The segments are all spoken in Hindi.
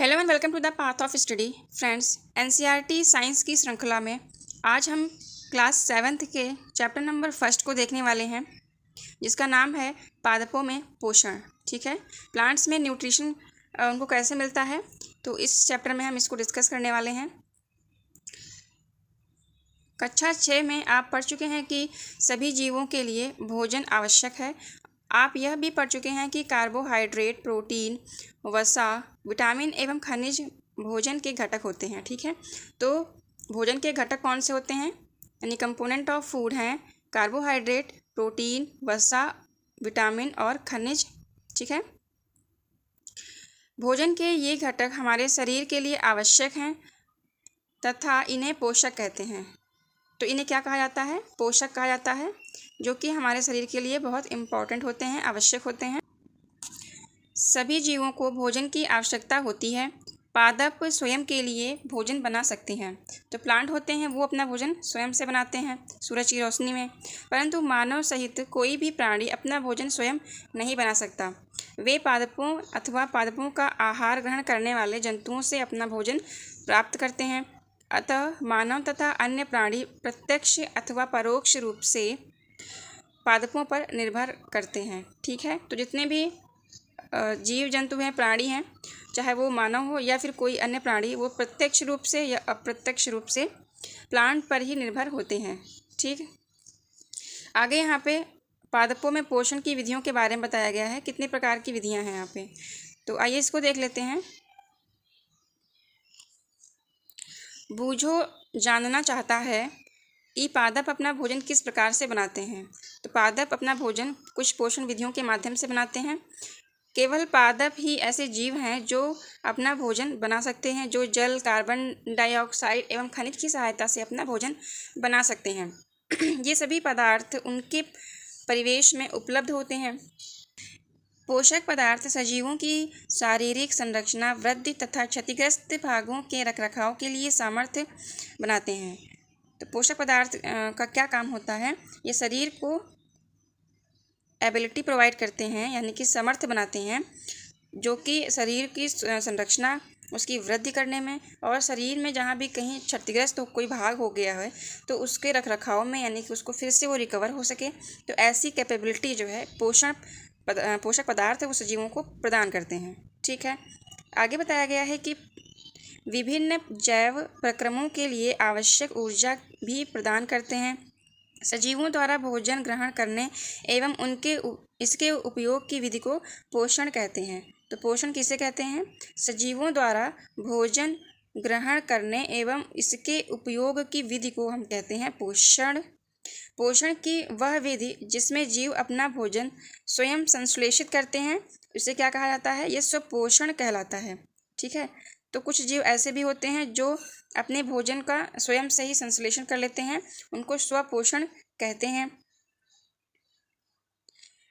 Hello and welcome to the path of study. Friends, NCERT science की श्रृंखला में आज हम क्लास 7th के चैप्टर नंबर 1 को देखने वाले हैं, जिसका नाम है पादपों में पोषण। ठीक है, प्लांट्स में न्यूट्रिशन उनको कैसे मिलता है, तो इस चैप्टर में हम इसको डिस्कस करने वाले हैं। कक्षा 6 में आप पढ़ चुके हैं कि सभी जीवों के लिए भोजन आवश्यक है। आप यह भी पढ़ चुके हैं कि कार्बोहाइड्रेट, प्रोटीन, वसा, विटामिन एवं खनिज भोजन के घटक होते हैं। ठीक है, तो भोजन के घटक कौन से होते हैं, यानी कंपोनेंट ऑफ फूड हैं कार्बोहाइड्रेट, प्रोटीन, वसा, विटामिन और खनिज। ठीक है, भोजन के ये घटक हमारे शरीर के लिए आवश्यक हैं तथा इन्हें पोषक कहते हैं। तो इन्हें क्या कहा जाता है? पोषक कहा जाता है, जो कि हमारे शरीर के लिए बहुत इम्पॉर्टेंट होते हैं, आवश्यक होते हैं। सभी जीवों को भोजन की आवश्यकता होती है। पादप स्वयं के लिए भोजन बना सकते हैं। तो प्लांट होते हैं वो अपना भोजन स्वयं से बनाते हैं सूरज की रोशनी में, परंतु मानव सहित कोई भी प्राणी अपना भोजन स्वयं नहीं बना सकता। वे पादपों अथवा पादपों का आहार ग्रहण करने वाले जंतुओं से अपना भोजन प्राप्त करते हैं। अतः मानव तथा अन्य प्राणी प्रत्यक्ष अथवा परोक्ष रूप से पादपों पर निर्भर करते हैं। ठीक है, तो जितने भी जीव जंतु हैं, प्राणी हैं, चाहे वो मानव हो या फिर कोई अन्य प्राणी, वो प्रत्यक्ष रूप से या अप्रत्यक्ष रूप से प्लांट पर ही निर्भर होते हैं। ठीक, आगे यहाँ पे पादपों में पोषण की विधियों के बारे में बताया गया है। कितने प्रकार की विधियाँ हैं यहाँ पे, तो आइए इसको देख लेते हैं। बूझो जानना चाहता है कि पादप अपना भोजन किस प्रकार से बनाते हैं। तो पादप अपना भोजन कुछ पोषण विधियों के माध्यम से बनाते हैं। केवल पादप ही ऐसे जीव हैं जो अपना भोजन बना सकते हैं, जो जल, कार्बन डाइऑक्साइड एवं खनिज की सहायता से अपना भोजन बना सकते हैं। ये सभी पदार्थ उनके परिवेश में उपलब्ध होते हैं। पोषक पदार्थ सजीवों की शारीरिक संरचना, वृद्धि तथा क्षतिग्रस्त भागों के रखरखाव के लिए सामर्थ्य बनाते हैं। तो पोषक पदार्थ का क्या काम होता है? ये शरीर को एबिलिटी प्रोवाइड करते हैं, यानी कि समर्थ बनाते हैं, जो कि शरीर की संरचना, उसकी वृद्धि करने में और शरीर में जहाँ भी कहीं क्षतिग्रस्त हो, कोई भाग हो गया है, तो उसके रखरखाव में, यानी कि उसको फिर से वो रिकवर हो सके। तो ऐसी कैपेबिलिटी जो है पोषक पदार्थ वो सजीवों को प्रदान करते हैं। ठीक है, आगे बताया गया है कि विभिन्न जैव प्रक्रमों के लिए आवश्यक ऊर्जा भी प्रदान करते हैं। सजीवों द्वारा भोजन ग्रहण करने एवं इसके उपयोग की विधि को पोषण कहते हैं। तो पोषण किसे कहते हैं? सजीवों द्वारा भोजन ग्रहण करने एवं इसके उपयोग की विधि को हम कहते हैं पोषण। पोषण की वह विधि जिसमें जीव अपना भोजन स्वयं संश्लेषित करते हैं, इसे क्या कहा जाता है? ये स्वपोषण कहलाता है। ठीक है, तो कुछ जीव ऐसे भी होते हैं जो अपने भोजन का स्वयं से ही संश्लेषण कर लेते हैं, उनको स्वपोषण कहते हैं।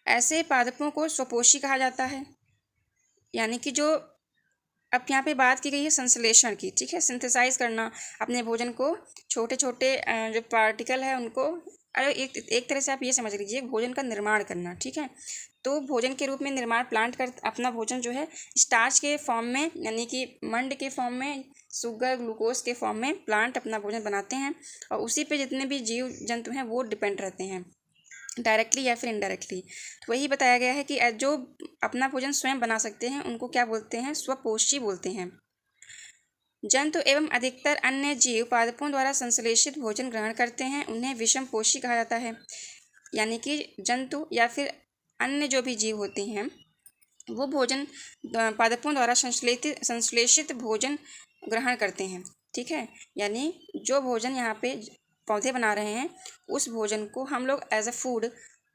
ऐसे पादपों को स्वपोषी कहा जाता है, यानी कि जो, अब यहाँ पे बात की गई है संश्लेषण की। ठीक है, सिंथेसाइज करना अपने भोजन को, छोटे छोटे जो पार्टिकल है उनको, एक तरह से आप ये समझ लीजिए भोजन का निर्माण करना। ठीक है, तो भोजन के रूप में निर्माण प्लांट कर अपना भोजन जो है स्टार्च के फॉर्म में, यानी कि मंड के फॉर्म में, शुगर, ग्लूकोज के फॉर्म में प्लांट अपना भोजन बनाते हैं, और उसी पे जितने भी जीव जंतु हैं वो डिपेंड रहते हैं, डायरेक्टली या फिर इनडायरेक्टली। तो वही बताया गया है कि जो अपना भोजन स्वयं बना सकते हैं उनको क्या बोलते हैं? स्वपोषी बोलते हैं। जंतु एवं अधिकतर अन्य जीव पादपों द्वारा संश्लेषित भोजन ग्रहण करते हैं, उन्हें विषमपोषी कहा जाता है। यानी कि जंतु या फिर अन्य जो भी जीव होते हैं वो भोजन पादपों द्वारा संश्लेषित भोजन ग्रहण करते हैं। ठीक है, यानी जो भोजन यहाँ पे पौधे बना रहे हैं उस भोजन को हम लोग एज अ फूड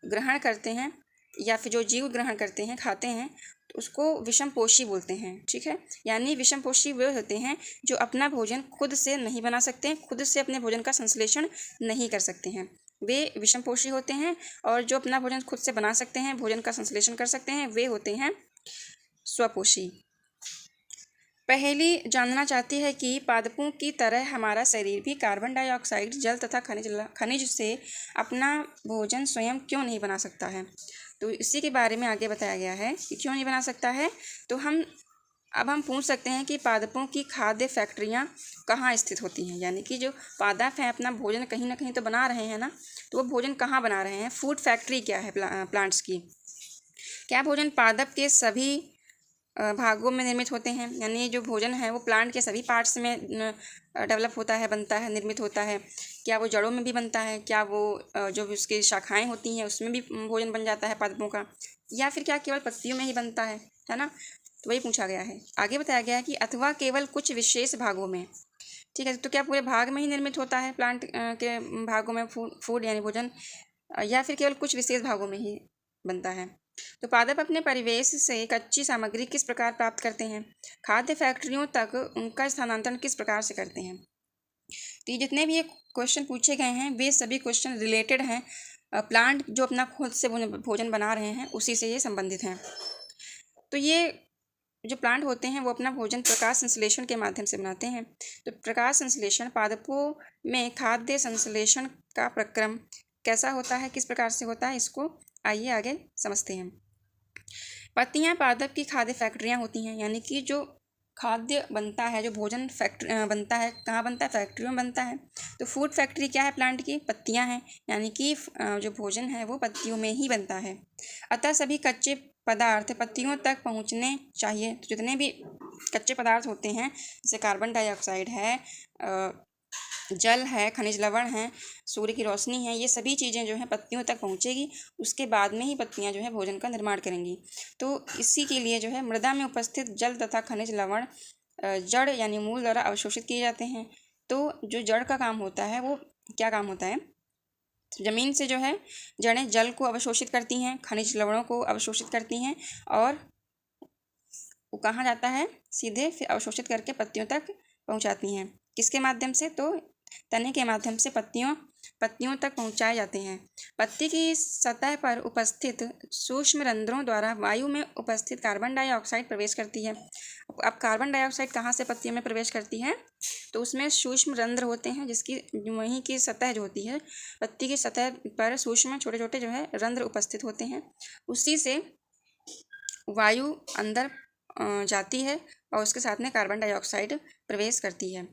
ग्रहण करते हैं, या फिर जो जीव ग्रहण करते हैं, खाते हैं, तो उसको विषमपोषी बोलते हैं। ठीक है, यानी विषमपोषी वे होते हैं जो अपना भोजन खुद से नहीं बना सकते हैं, खुद से अपने भोजन का संश्लेषण नहीं कर सकते हैं, वे विषमपोषी होते हैं। और जो अपना भोजन खुद से बना सकते हैं, भोजन का संश्लेषण कर सकते हैं, वे होते हैं स्वपोषी। पहेली जानना चाहती है कि पादपों की तरह हमारा शरीर भी कार्बन डाइऑक्साइड, जल तथा खनिज से अपना भोजन स्वयं क्यों नहीं बना सकता है। तो इसी के बारे में आगे बताया गया है कि क्यों नहीं बना सकता है। तो हम अब हम पूछ सकते हैं कि पादपों की खाद्य फैक्ट्रियाँ कहाँ स्थित होती हैं, यानी कि जो पादप हैं अपना भोजन कहीं ना कहीं तो बना रहे हैं ना, तो वो भोजन कहाँ बना रहे हैं। फूड फैक्ट्री क्या है प्लांट्स की। क्या भोजन पादप के सभी भागों में निर्मित होते हैं, यानी जो भोजन है वो प्लांट के सभी पार्ट्स में डेवलप होता है, बनता है, निर्मित होता है। क्या वो जड़ों में भी बनता है, क्या वो जो भी उसकी शाखाएं होती हैं उसमें भी भोजन बन जाता है पादपों का, या फिर क्या केवल पत्तियों में ही बनता है ना। तो वही पूछा गया है। आगे बताया गया है कि अथवा केवल कुछ विशेष भागों में। ठीक है, तो क्या पूरे भाग में ही निर्मित होता है प्लांट के भागों में फूड यानी भोजन, या फिर केवल कुछ विशेष भागों में ही बनता है। तो पादप अपने परिवेश से कच्ची सामग्री किस प्रकार प्राप्त करते हैं, खाद्य फैक्ट्रियों तक उनका स्थानांतरण किस प्रकार से करते हैं। तो ये जितने भी ये क्वेश्चन पूछे गए हैं वे सभी क्वेश्चन रिलेटेड हैं प्लांट जो अपना खुद से भोजन बना रहे हैं उसी से ये संबंधित हैं। तो ये जो प्लांट होते हैं वो अपना भोजन प्रकाश संश्लेषण के माध्यम से बनाते हैं। तो प्रकाश संश्लेषण पादपों में खाद्य संश्लेषण का प्रक्रम कैसा होता है, किस प्रकार से होता है, इसको आइए आगे समझते हैं। पत्तियां पादप की खाद्य फैक्ट्रियां होती हैं, यानी कि जो खाद्य बनता है, जो भोजन बनता है, कहाँ बनता है, फैक्ट्रियों में बनता है। तो फूड फैक्ट्री क्या है प्लांट की, पत्तियां हैं, यानी कि जो भोजन है वो पत्तियों में ही बनता है। अतः सभी कच्चे पदार्थ पत्तियों तक पहुँचने चाहिए। तो जितने भी कच्चे पदार्थ होते हैं जैसे कार्बन डाइऑक्साइड है, जल है, खनिज लवण है, सूर्य की रोशनी है, ये सभी चीज़ें जो हैं पत्तियों तक पहुँचेगी, उसके बाद में ही पत्तियाँ जो है भोजन का निर्माण करेंगी। तो इसी के लिए जो है मृदा में उपस्थित जल तथा खनिज लवण जड़ यानी मूल द्वारा अवशोषित किए जाते हैं। तो जो जड़ का काम होता है वो क्या काम होता है, ज़मीन से जो है जड़ें जल को अवशोषित करती हैं, खनिज लवणों को अवशोषित करती हैं, और वो कहाँ जाता है, सीधे फिर अवशोषित करके पत्तियों तक पहुँचाती हैं। किसके माध्यम से, तो तने के माध्यम से पत्तियों तक पहुँचाए जाते हैं। पत्ती की सतह पर उपस्थित सूक्ष्म रंध्रों द्वारा वायु में उपस्थित कार्बन डाइऑक्साइड प्रवेश करती है। अब कार्बन डाइऑक्साइड कहाँ से पत्तियों में प्रवेश करती है, तो उसमें सूक्ष्म रंध्र होते हैं, जिसकी वहीं की सतह जो होती है, पत्ती की सतह पर सूक्ष्म छोटे छोटे जो है रंध्र उपस्थित होते हैं, उसी से वायु अंदर जाती है और उसके साथ में कार्बन डाइऑक्साइड प्रवेश करती है।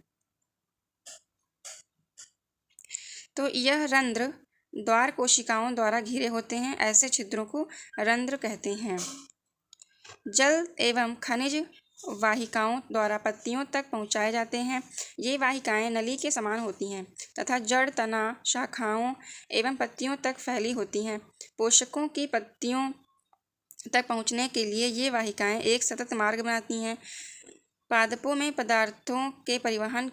तो यह रंध्र द्वार कोशिकाओं द्वारा घिरे होते हैं, ऐसे छिद्रों को रंध्र कहते हैं। जल एवं खनिज वाहिकाओं द्वारा पत्तियों तक पहुँचाए जाते हैं। ये वाहिकाएं नली के समान होती हैं तथा जड़, तना, शाखाओं एवं पत्तियों तक फैली होती हैं। पोषकों की पत्तियों तक पहुँचने के लिए ये वाहिकाएं एक सतत मार्ग बनाती हैं। पादपों में पदार्थों के परिवहन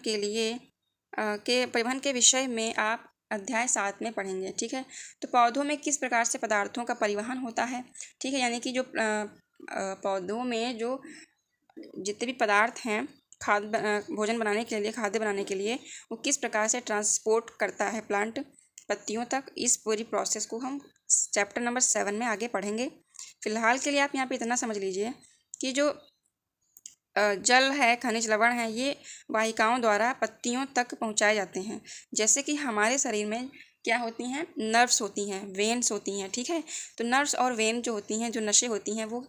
के विषय में आप अध्याय 7 में पढ़ेंगे। ठीक है, तो पौधों में किस प्रकार से पदार्थों का परिवहन होता है। ठीक है, यानी कि जो पौधों में जो जितने भी पदार्थ हैं भोजन बनाने के लिए, खाद्य बनाने के लिए, वो किस प्रकार से ट्रांसपोर्ट करता है प्लांट पत्तियों तक, इस पूरी प्रोसेस को हम चैप्टर नंबर 7 में आगे पढ़ेंगे। फिलहाल के लिए आप यहाँ पे इतना समझ लीजिए कि जो जल है, खनिज लवण है, ये वाहिकाओं द्वारा पत्तियों तक पहुँचाए जाते हैं। जैसे कि हमारे शरीर में क्या होती हैं, नर्व्स होती हैं, वेन्स होती हैं। ठीक है, तो नर्व्स और वेन जो होती हैं, जो नसें होती हैं, वो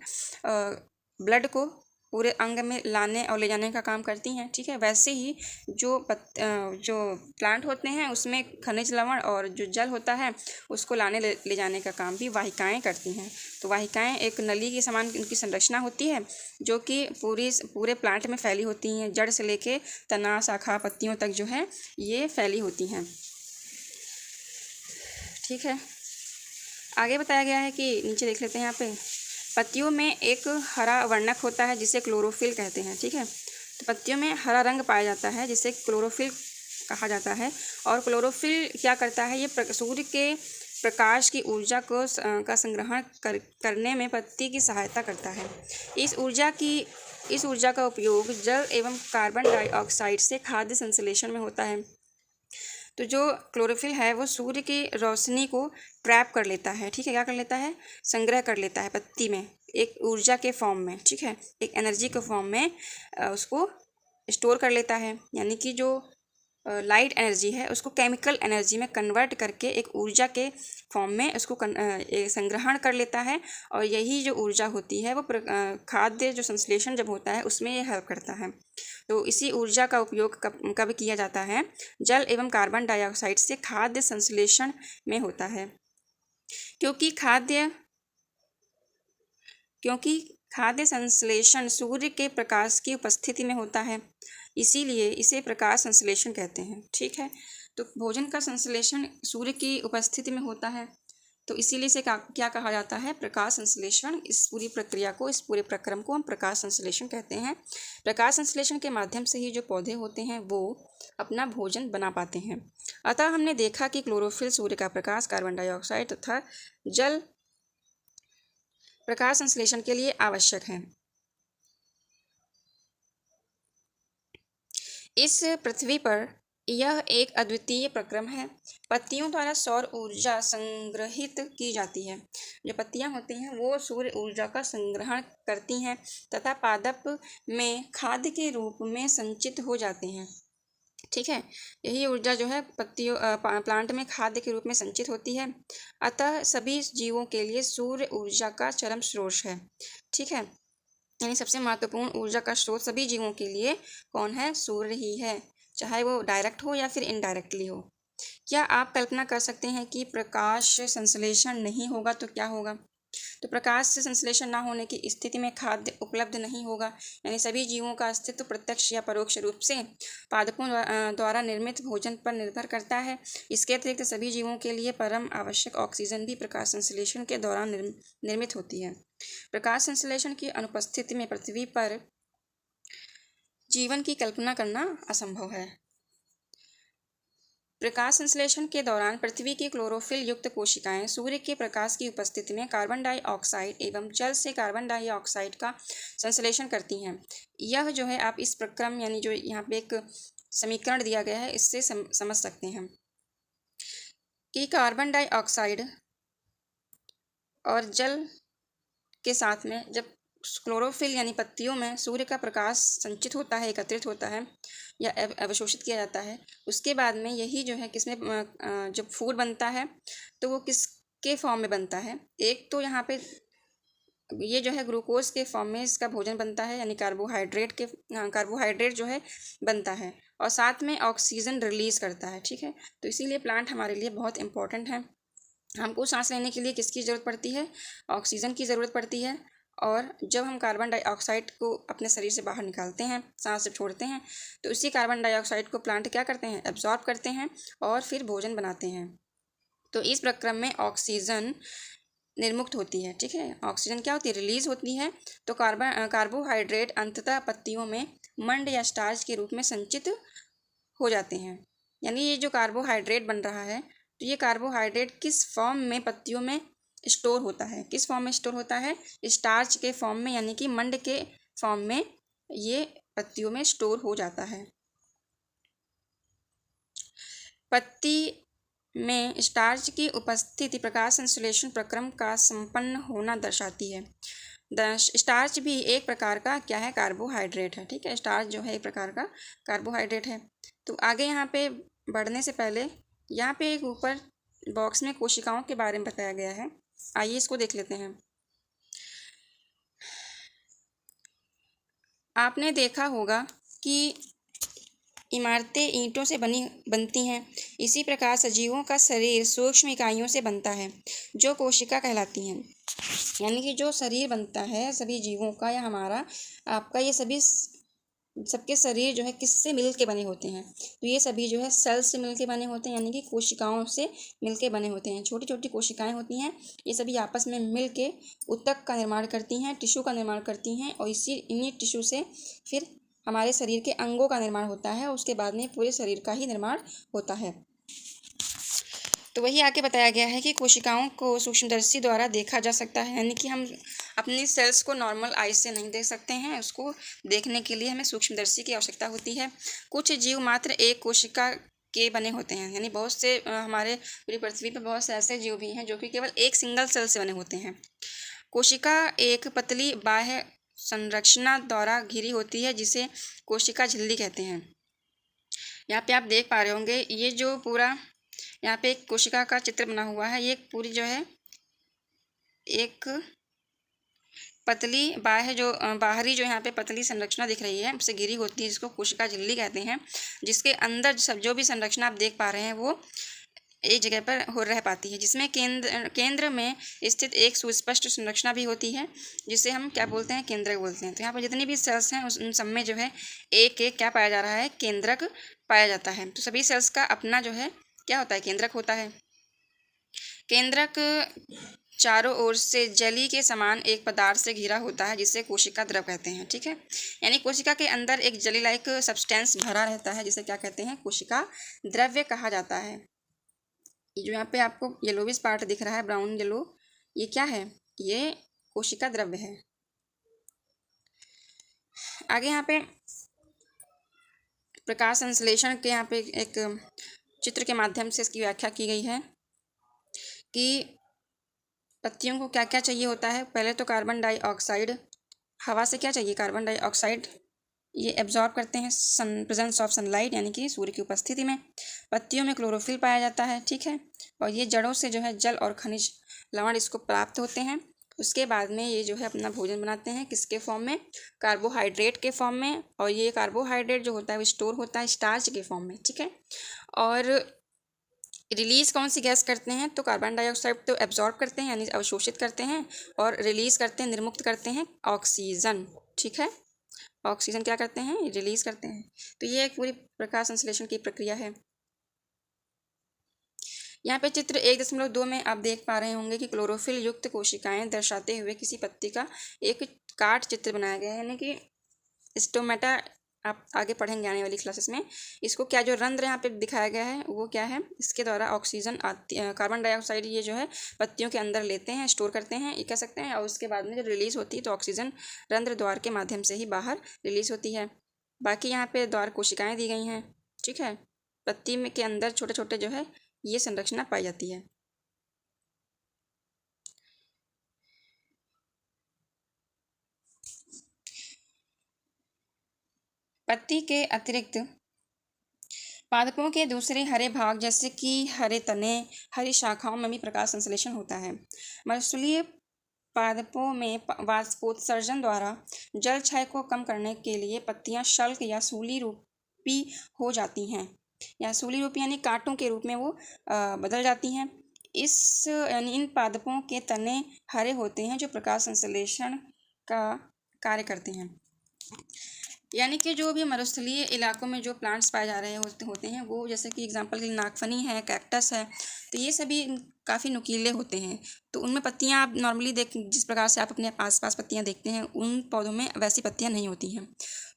ब्लड को पूरे अंग में लाने और ले जाने का काम करती हैं। ठीक है, वैसे ही जो प्लांट होते हैं उसमें खनिज लवण और जो जल होता है उसको ले जाने का काम भी वाहिकाएं करती हैं। तो वाहिकाएं एक नली के समान उनकी संरचना होती है, जो कि पूरे प्लांट में फैली होती हैं, जड़ से लेके तना, शाखा, पत्तियों तक जो है ये फैली होती हैं। ठीक है, आगे बताया गया है कि नीचे देख लेते हैं यहाँ पे, पत्तियों में एक हरा वर्णक होता है जिसे क्लोरोफिल कहते हैं। ठीक है, तो पत्तियों में हरा रंग पाया जाता है जिसे क्लोरोफिल कहा जाता है। और क्लोरोफिल क्या करता है, ये सूर्य के प्रकाश की ऊर्जा का संग्रहण करने में पत्ती की सहायता करता है। इस ऊर्जा का उपयोग जल एवं कार्बन डाइऑक्साइड से खाद्य संश्लेषण में होता है। तो जो क्लोरोफिल है वो सूर्य की रोशनी को ट्रैप कर लेता है। ठीक है, क्या कर लेता है, संग्रह कर लेता है पत्ती में एक ऊर्जा के फॉर्म में। ठीक है, एक एनर्जी के फॉर्म में उसको स्टोर कर लेता है। यानी कि जो लाइट एनर्जी है उसको केमिकल एनर्जी में कन्वर्ट करके एक ऊर्जा के फॉर्म में उसको संग्रहण कर लेता है, और यही जो ऊर्जा होती है वो खाद्य जो संश्लेषण जब होता है उसमें ये हेल्प करता है। तो इसी ऊर्जा का उपयोग कब किया जाता है? जल एवं कार्बन डाइऑक्साइड से खाद्य संश्लेषण में होता है। क्योंकि खाद्य संश्लेषण सूर्य के प्रकाश की उपस्थिति में होता है, इसीलिए इसे प्रकाश संश्लेषण कहते हैं। ठीक है, तो भोजन का संश्लेषण सूर्य की उपस्थिति में होता है, तो इसीलिए इसे क्या कहा जाता है? प्रकाश संश्लेषण। इस पूरी प्रक्रिया को, इस पूरे प्रक्रम को हम प्रकाश संश्लेषण कहते हैं। प्रकाश संश्लेषण के माध्यम से ही जो पौधे होते हैं वो अपना भोजन बना पाते हैं। अतः हमने देखा कि क्लोरोफिल सूर्य का प्रकाश, कार्बन डाइऑक्साइड तथा जल प्रकाश संश्लेषण के लिए आवश्यक है। इस पृथ्वी पर यह एक अद्वितीय प्रक्रम है। पत्तियों द्वारा सौर ऊर्जा संग्रहित की जाती है। जो पत्तियां होती हैं वो सूर्य ऊर्जा का संग्रहण करती हैं तथा पादप में खाद्य के रूप में संचित हो जाते हैं। ठीक है, यही ऊर्जा जो है प्लांट में खाद्य के रूप में संचित होती है। अतः सभी जीवों के लिए सूर्य ऊर्जा का चरम स्रोत है। ठीक है, यानी सबसे महत्वपूर्ण ऊर्जा का स्रोत सभी जीवों के लिए कौन है? सूर्य ही है, चाहे वो डायरेक्ट हो या फिर इनडायरेक्टली हो। क्या आप कल्पना कर सकते हैं कि प्रकाश संश्लेषण नहीं होगा तो क्या होगा? तो प्रकाश से संश्लेषण ना होने की स्थिति में खाद्य उपलब्ध नहीं होगा, यानी सभी जीवों का अस्तित्व प्रत्यक्ष या परोक्ष रूप से पादपों द्वारा निर्मित भोजन पर निर्भर करता है। इसके अतिरिक्त सभी जीवों के लिए परम आवश्यक ऑक्सीजन भी प्रकाश संश्लेषण के दौरान निर्मित होती है। प्रकाश संश्लेषण की अनुपस्थिति में पृथ्वी पर जीवन की कल्पना करना असंभव है। प्रकाश संश्लेषण के दौरान पृथ्वी की क्लोरोफिल युक्त कोशिकाएं सूर्य के प्रकाश की उपस्थिति में कार्बन डाइऑक्साइड एवं जल से कार्बन डाइऑक्साइड का संश्लेषण करती हैं। यह जो है आप इस प्रक्रम यानी जो यहाँ पे एक समीकरण दिया गया है इससे समझ सकते हैं कि कार्बन डाइऑक्साइड और जल के साथ में जब क्लोरोफिल यानी पत्तियों में सूर्य का प्रकाश संचित होता है, एकत्रित होता है या अवशोषित किया जाता है, उसके बाद में यही जो है किसमें जब फूड बनता है तो वो किसके फॉर्म में बनता है? एक तो यहाँ पे ये जो है ग्लूकोज के फॉर्म में इसका भोजन बनता है, यानी कार्बोहाइड्रेट जो है बनता है, और साथ में ऑक्सीजन रिलीज करता है। ठीक है, तो इसीलिए प्लांट हमारे लिए बहुत इंपॉर्टेंट है। हमको सांस लेने के लिए किसकी ज़रूरत पड़ती है? ऑक्सीजन की ज़रूरत पड़ती है। और जब हम कार्बन डाइऑक्साइड को अपने शरीर से बाहर निकालते हैं, सांस जब छोड़ते हैं, तो उसी कार्बन डाइऑक्साइड को प्लांट क्या करते हैं? एब्जॉर्ब करते हैं और फिर भोजन बनाते हैं। तो इस प्रक्रम में ऑक्सीजन निर्मुक्त होती है। ठीक है, ऑक्सीजन क्या होती है? रिलीज होती है। तो कार्बोहाइड्रेट अंततः पत्तियों में मंड या स्टार्च के रूप में संचित हो जाते हैं। यानी ये जो कार्बोहाइड्रेट बन रहा है, तो ये कार्बोहाइड्रेट किस फॉर्म में पत्तियों में स्टोर होता है? किस फॉर्म में स्टोर होता है? स्टार्च के फॉर्म में, यानी कि मंड के फॉर्म में ये पत्तियों में स्टोर हो जाता है। पत्ती में स्टार्च की उपस्थिति प्रकाश संश्लेषण प्रक्रम का संपन्न होना दर्शाती है। स्टार्च भी एक प्रकार का क्या है? कार्बोहाइड्रेट है। ठीक है, स्टार्च जो है एक प्रकार का कार्बोहाइड्रेट है। तो आगे यहाँ पे बढ़ने से पहले यहाँ पे एक ऊपर बॉक्स में कोशिकाओं के बारे में बताया गया है, आइए इसको देख लेते हैं। आपने देखा होगा कि इमारतें ईंटों से बनती हैं, इसी प्रकार सजीवों का शरीर सूक्ष्म इकाइयों से बनता है जो कोशिका कहलाती हैं। यानी कि जो शरीर बनता है सभी जीवों का या हमारा, आपका, ये सबके शरीर जो है किससे मिल के बने होते हैं? तो ये सभी जो है सेल से मिल के बने होते हैं, यानी कि कोशिकाओं से मिल के बने होते हैं। छोटी छोटी कोशिकाएं होती हैं, ये सभी आपस में मिल के ऊतक का निर्माण करती हैं, टिश्यू का निर्माण करती हैं, और इन्हीं टिश्यू से फिर हमारे शरीर के अंगों का निर्माण होता है, उसके बाद में पूरे शरीर का ही निर्माण होता है। तो वही आगे बताया गया है कि कोशिकाओं को सूक्ष्मदर्शी द्वारा देखा जा सकता है, यानी कि हम अपनी सेल्स को नॉर्मल आई से नहीं देख सकते हैं, उसको देखने के लिए हमें सूक्ष्मदर्शी की आवश्यकता होती है। कुछ जीव मात्र एक कोशिका के बने होते हैं, यानी बहुत से हमारे पूरी पृथ्वी पर बहुत से ऐसे जीव भी हैं जो कि केवल एक सिंगल सेल से बने होते हैं। कोशिका एक पतली बाह्य संरचना द्वारा घिरी होती है जिसे कोशिका झिल्ली कहते हैं। यहाँ पे आप देख पा रहे होंगे ये जो पूरा यहाँ पे एक कोशिका का चित्र बना हुआ है, ये पूरी जो है एक पतली बाहरी जो यहाँ पे पतली संरचना दिख रही है, उससे घिरी होती है, जिसको कोशिका झिल्ली कहते हैं, जिसके अंदर सब जो भी संरचना आप देख पा रहे हैं वो एक जगह पर हो रह पाती है, जिसमें केंद्र में स्थित एक सुस्पष्ट संरचना भी होती है, जिसे हम क्या बोलते हैं, केंद्रक बोलते हैं। तो यहाँ पर जितनी भी सेल्स हैं उन सब में जो है एक एक क्या पाया जा रहा है, केंद्रक पाया जाता है। तो सभी सेल्स का अपना जो है क्या होता है, केंद्रक होता है। केंद्रक चारों ओर से जली के समान एक पदार्थ से घिरा होता है, जिसे कोशिका द्रव कहते हैं। ठीक है, यानी कोशिका के अंदर एक जली लाइक सब्सटेंस भरा रहता है, जिसे क्या कहते हैं, कोशिका द्रव्य कहा जाता है। ये जो यहाँ पे आपको येलोविश पार्ट दिख रहा है, ब्राउन येलो, ये क्या है, ये कोशिका द्रव्य है। आगे यहाँ पे प्रकाश संश्लेषण के यहाँ पे एक चित्र के माध्यम से इसकी व्याख्या की गई है कि पत्तियों को क्या क्या चाहिए होता है। पहले तो कार्बन डाइऑक्साइड, हवा से क्या चाहिए, कार्बन डाइऑक्साइड, ये एब्जॉर्ब करते हैं प्रेजेंस ऑफ सनलाइट, यानी कि सूर्य की उपस्थिति में। पत्तियों में क्लोरोफिल पाया जाता है। ठीक है, और ये जड़ों से जो है जल और खनिज लवण इसको प्राप्त होते हैं। उसके बाद में ये जो है अपना भोजन बनाते हैं, किसके फॉर्म में, कार्बोहाइड्रेट के फॉर्म में। और ये कार्बोहाइड्रेट जो होता है वो स्टोर होता है स्टार्च के फॉर्म में। ठीक है, और रिलीज़ कौन सी गैस करते हैं, तो कार्बन डाइऑक्साइड तो एब्जॉर्ब करते हैं यानी अवशोषित करते हैं, और रिलीज़ करते हैं, निर्मुक्त करते हैं ऑक्सीजन। ठीक है, ऑक्सीजन क्या करते हैं, रिलीज़ करते हैं। तो ये एक पूरी प्रकाश संश्लेषण की प्रक्रिया है। यहाँ पे चित्र 1.2 में आप देख पा रहे होंगे कि क्लोरोफिल युक्त कोशिकाएं दर्शाते हुए किसी पत्ती का एक काट चित्र बनाया गया है, यानी कि स्टोमेटा। आप आगे पढ़ेंगे आने वाली क्लासेस में। इसको क्या जो रंध्र यहाँ पे दिखाया गया है वो क्या है, इसके द्वारा ऑक्सीजन कार्बन डाइऑक्साइड ये जो है पत्तियों के अंदर लेते हैं, स्टोर करते हैं, ये कह सकते हैं। और उसके बाद में जब रिलीज़ होती है तो ऑक्सीजन रंध्र द्वार के माध्यम से ही बाहर रिलीज़ होती है। बाकी यहाँ पे द्वार कोशिकाएँ दी गई हैं। ठीक है, पत्ती में के अंदर छोटे छोटे जो है ये संरचना पाई जाती है। पत्ती के अतिरिक्त पादपों के दूसरे हरे भाग जैसे कि हरे तने, हरी शाखाओं में भी प्रकाश संश्लेषण होता है। मत्स्यीय पादपों में वाष्पोत्सर्जन द्वारा जल क्षय को कम करने के लिए पत्तियां शल्क या सूली रूपी हो जाती हैं, या सूली रूपी यानी कांटों के रूप में वो बदल जाती हैं। यानी इन पादपों के तने हरे होते हैं जो प्रकाश संश्लेषण का कार्य करते हैं। यानी कि जो भी मरुस्थलीय इलाकों में जो प्लांट्स पाए जा रहे होते हैं वो, जैसे कि एग्जांपल के लिए नागफनी है, कैक्टस है, तो ये सभी काफ़ी नुकीले होते हैं। तो उनमें पत्तियां आप नॉर्मली जिस प्रकार से आप अपने आसपास पत्तियां देखते हैं, उन पौधों में वैसी पत्तियां नहीं होती हैं।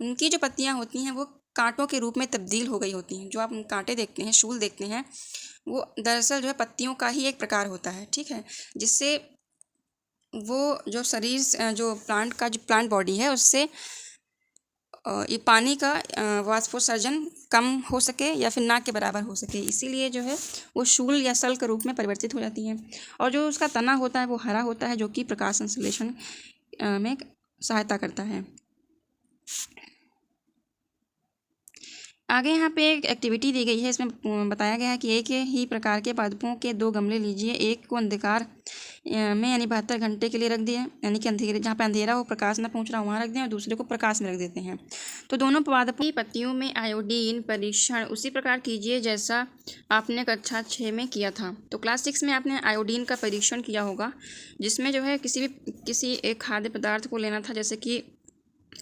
उनकी जो पत्तियां होती हैं वो कांटों के रूप में तब्दील हो गई होती हैं। जो आप कांटे देखते हैं, शूल देखते हैं, वो दरअसल जो है पत्तियों का ही एक प्रकार होता है। ठीक है, जिससे वो जो शरीर जो प्लांट बॉडी है उससे ये पानी का वाष्पोत्सर्जन कम हो सके या फिर ना के बराबर हो सके, इसीलिए जो है वो शूल या सल के रूप में परिवर्तित हो जाती हैं। और जो उसका तना होता है वो हरा होता है, जो कि प्रकाश संश्लेषण में सहायता करता है। आगे यहाँ पे एक एक्टिविटी दी गई है, इसमें बताया गया है कि एक ही प्रकार के पादपों के 2 गमले लीजिए। एक को अंधकार में यानी 72 घंटे के लिए रख दिए, यानी कि अंधेरे, जहाँ पे अंधेरा हो, प्रकाश ना पहुँच रहा वहाँ रख दें, और दूसरे को प्रकाश में रख देते हैं। तो दोनों पादपों की पत्तियों में आयोडीन परीक्षण उसी प्रकार कीजिए जैसा आपने कक्षा 6 में किया था। तो क्लास 6 में आपने आयोडीन का परीक्षण किया होगा, जिसमें जो है किसी एक खाद्य पदार्थ को लेना था। जैसे कि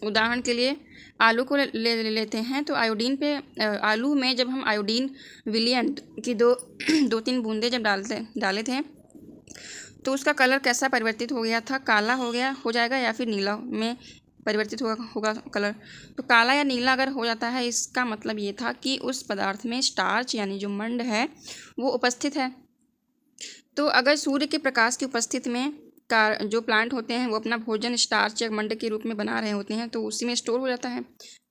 उदाहरण के लिए आलू को ले लेते हैं, तो आयोडीन पे आलू में जब हम आयोडीन विलियन की 2-3 बूंदे जब डाले थे तो उसका कलर कैसा परिवर्तित हो गया था, काला हो जाएगा या फिर नीला में परिवर्तित होगा कलर। तो काला या नीला अगर हो जाता है, इसका मतलब ये था कि उस पदार्थ में स्टार्च यानी जो मंड है वो उपस्थित है। तो अगर सूर्य के प्रकाश की उपस्थिति में जो प्लांट होते हैं वो अपना भोजन स्टार्च या मंड के रूप में बना रहे होते हैं, तो उसी में स्टोर हो जाता है।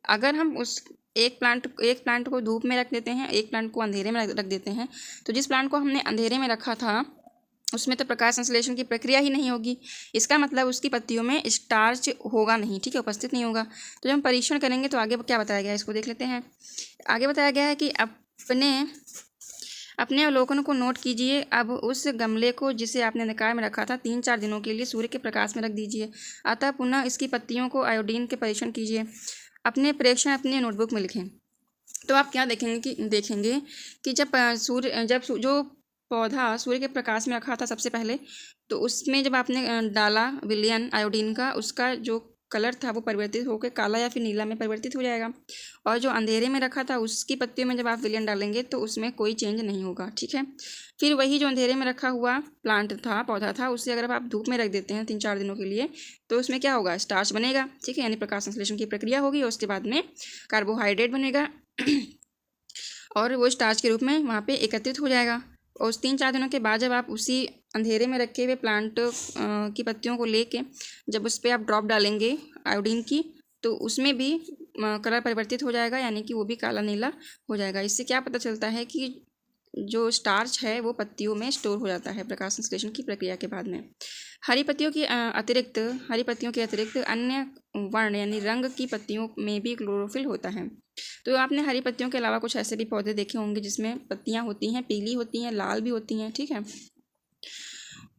अगर हम उस एक प्लांट को धूप में रख देते हैं, एक प्लांट को अंधेरे में रख देते हैं, तो जिस प्लांट को हमने अंधेरे में रखा था उसमें तो प्रकाश संश्लेषण की प्रक्रिया ही नहीं होगी। इसका मतलब उसकी पत्तियों में स्टार्च होगा नहीं, ठीक है, उपस्थित नहीं होगा। तो जब हम परीक्षण करेंगे तो आगे क्या बताया गया है इसको देख लेते हैं। आगे बताया गया है कि अपने अवलोकन को नोट कीजिए। अब उस गमले को जिसे आपने निकाय में रखा था 3-4 दिनों के लिए सूर्य के प्रकाश में रख दीजिए। अतः पुनः इसकी पत्तियों को आयोडीन के परीक्षण कीजिए। अपने प्रेक्षण अपनी नोटबुक में लिखें। तो आप क्या देखेंगे कि जब जो पौधा सूर्य के प्रकाश में रखा था सबसे पहले, तो उसमें जब आपने डाला विलयन आयोडीन का, उसका जो कलर था वो परिवर्तित होकर काला या फिर नीला में परिवर्तित हो जाएगा। और जो अंधेरे में रखा था उसकी पत्तियों में जब आप विलयन डालेंगे तो उसमें कोई चेंज नहीं होगा, ठीक है। फिर वही जो अंधेरे में रखा हुआ प्लांट था, पौधा था, उसे अगर आप धूप में रख देते हैं 3-4 दिनों के लिए, तो उसमें क्या होगा, स्टार्च बनेगा, ठीक है, यानी प्रकाश संश्लेषण की प्रक्रिया होगी और उसके बाद में कार्बोहाइड्रेट बनेगा और वो स्टार्च के रूप में वहाँ पे एकत्रित हो जाएगा। और उस 3-4 दिनों के बाद जब आप उसी अंधेरे में रखे हुए प्लांट की पत्तियों को लेके जब उस पर आप ड्रॉप डालेंगे आयोडीन की, तो उसमें भी कलर परिवर्तित हो जाएगा, यानी कि वो भी काला नीला हो जाएगा। इससे क्या पता चलता है कि जो स्टार्च है वो पत्तियों में स्टोर हो जाता है प्रकाश संश्लेषण की प्रक्रिया के बाद में। हरी पत्तियों के अतिरिक्त अन्य वर्ण यानी रंग की पत्तियों में भी क्लोरोफिल होता है। तो आपने हरी पत्तियों के अलावा कुछ ऐसे भी पौधे देखे होंगे जिसमें पत्तियां होती हैं, पीली होती हैं, लाल भी होती हैं, ठीक है।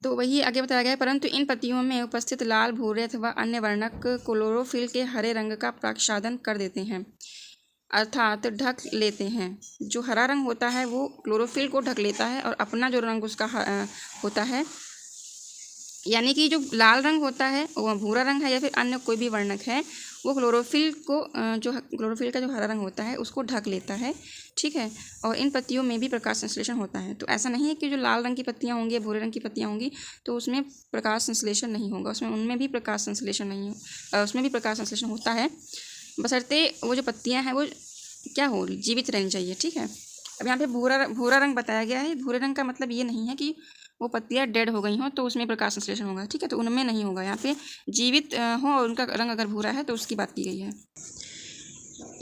तो वही आगे बताया गया है, परंतु इन पत्तियों में उपस्थित लाल, भूरे अथवा अन्य वर्णक क्लोरोफिल के हरे रंग का प्रक्षालन कर देते हैं, अर्थात ढक लेते हैं। जो हरा रंग होता है वो क्लोरोफिल को ढक लेता है और अपना जो रंग उसका होता है, यानी कि जो लाल रंग होता है वो भूरा रंग है या फिर अन्य कोई भी वर्णक है, वो क्लोरोफिल का जो हरा रंग होता है उसको ढक लेता है, ठीक है। और इन पत्तियों में भी प्रकाश संश्लेषण होता है। तो ऐसा नहीं है कि जो लाल रंग की पत्तियां होंगी या भूरे रंग की पत्तियां होंगी तो उसमें प्रकाश संश्लेषण नहीं होगा, उसमें भी प्रकाश संश्लेषण होता है, बशर्ते वो जो पत्तियां हैं वो क्या हो, जीवित रहनी चाहिए, ठीक है। अब यहाँ पे भूरा रंग बताया गया है। भूरे रंग का मतलब ये नहीं है कि वो पत्तियां डेड हो गई हों तो उसमें प्रकाश संश्लेषण होगा, ठीक है, तो उनमें नहीं होगा। यहाँ पे जीवित हो और उनका रंग अगर भूरा है तो उसकी बात की गई है।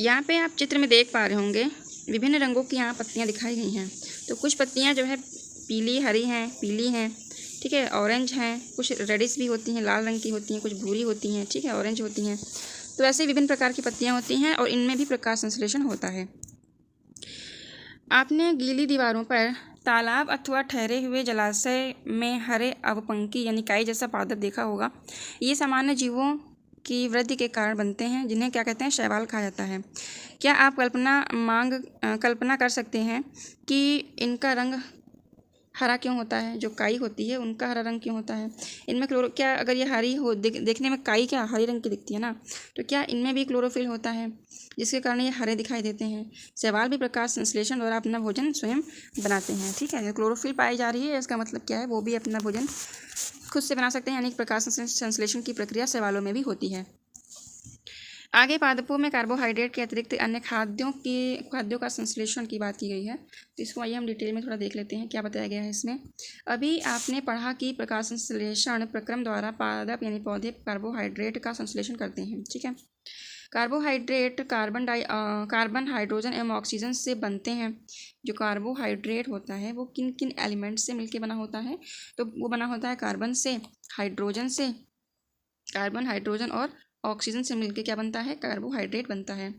यहाँ पे आप चित्र में देख पा रहे होंगे विभिन्न रंगों की यहाँ पत्तियाँ दिखाई गई हैं। तो कुछ पत्तियाँ जो है पीली हैं, ठीक है, ऑरेंज हैं, कुछ रेडिश भी होती हैं, लाल रंग की होती हैं, कुछ भूरी होती हैं, ठीक है, ऑरेंज होती हैं। तो ऐसे विभिन्न प्रकार की पत्तियाँ होती हैं और इनमें भी प्रकाश संश्लेषण होता है। आपने गीली दीवारों पर तालाब अथवा ठहरे हुए जलाशय में हरे अवपंकी यानी काई जैसा पादप देखा होगा। ये सामान्य जीवों की वृद्धि के कारण बनते हैं, जिन्हें क्या कहते हैं, शैवाल कहा जाता है। क्या आप कल्पना कर सकते हैं कि इनका रंग हरा क्यों होता है? जो काई होती है उनका हरा रंग क्यों होता है? इनमें क्या अगर ये हरी हो देखने में काई क्या हरी रंग की दिखती है ना, तो क्या इनमें भी क्लोरोफिल होता है जिसके कारण ये हरे दिखाई देते हैं? शैवाल भी प्रकाश संश्लेषण द्वारा अपना भोजन स्वयं बनाते हैं, ठीक है। क्लोरोफिल पाई जा रही है इसका मतलब क्या है, वो भी अपना भोजन खुद से बना सकते हैं, यानी प्रकाश संश्लेषण की प्रक्रिया शैवालों में भी होती है। आगे पादपों में कार्बोहाइड्रेट के अतिरिक्त अन्य खाद्यों का संश्लेषण की बात की गई है। तो इसको आइए हम डिटेल में थोड़ा देख लेते हैं क्या बताया गया है इसमें। अभी आपने पढ़ा कि प्रकाश संश्लेषण प्रक्रम द्वारा पादप यानी पौधे कार्बोहाइड्रेट का संश्लेषण करते हैं, ठीक है। कार्बोहाइड्रेट कार्बन, हाइड्रोजन एवं ऑक्सीजन से बनते हैं। जो कार्बोहाइड्रेट होता है वो किन किन एलिमेंट से मिलकर बना होता है? तो वो बना होता है कार्बन, हाइड्रोजन और ऑक्सीजन से मिलकर क्या बनता है, कार्बोहाइड्रेट बनता है।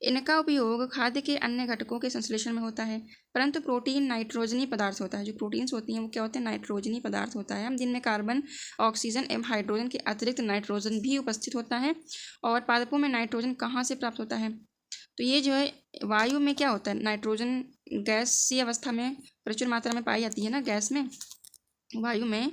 इनका उपयोग खाद्य के अन्य घटकों के संश्लेषण में होता है, परंतु प्रोटीन नाइट्रोजनी पदार्थ होता है। जो प्रोटीन्स होती हैं वो क्या होते हैं, नाइट्रोजनी पदार्थ होता है, जिनमें कार्बन, ऑक्सीजन एवं हाइड्रोजन के अतिरिक्त नाइट्रोजन भी उपस्थित होता है। और पादपों में नाइट्रोजन कहाँ से प्राप्त होता है? तो ये जो है वायु में क्या होता है, नाइट्रोजन गैसीय अवस्था में प्रचुर मात्रा में पाई जाती है ना, गैस में, वायु में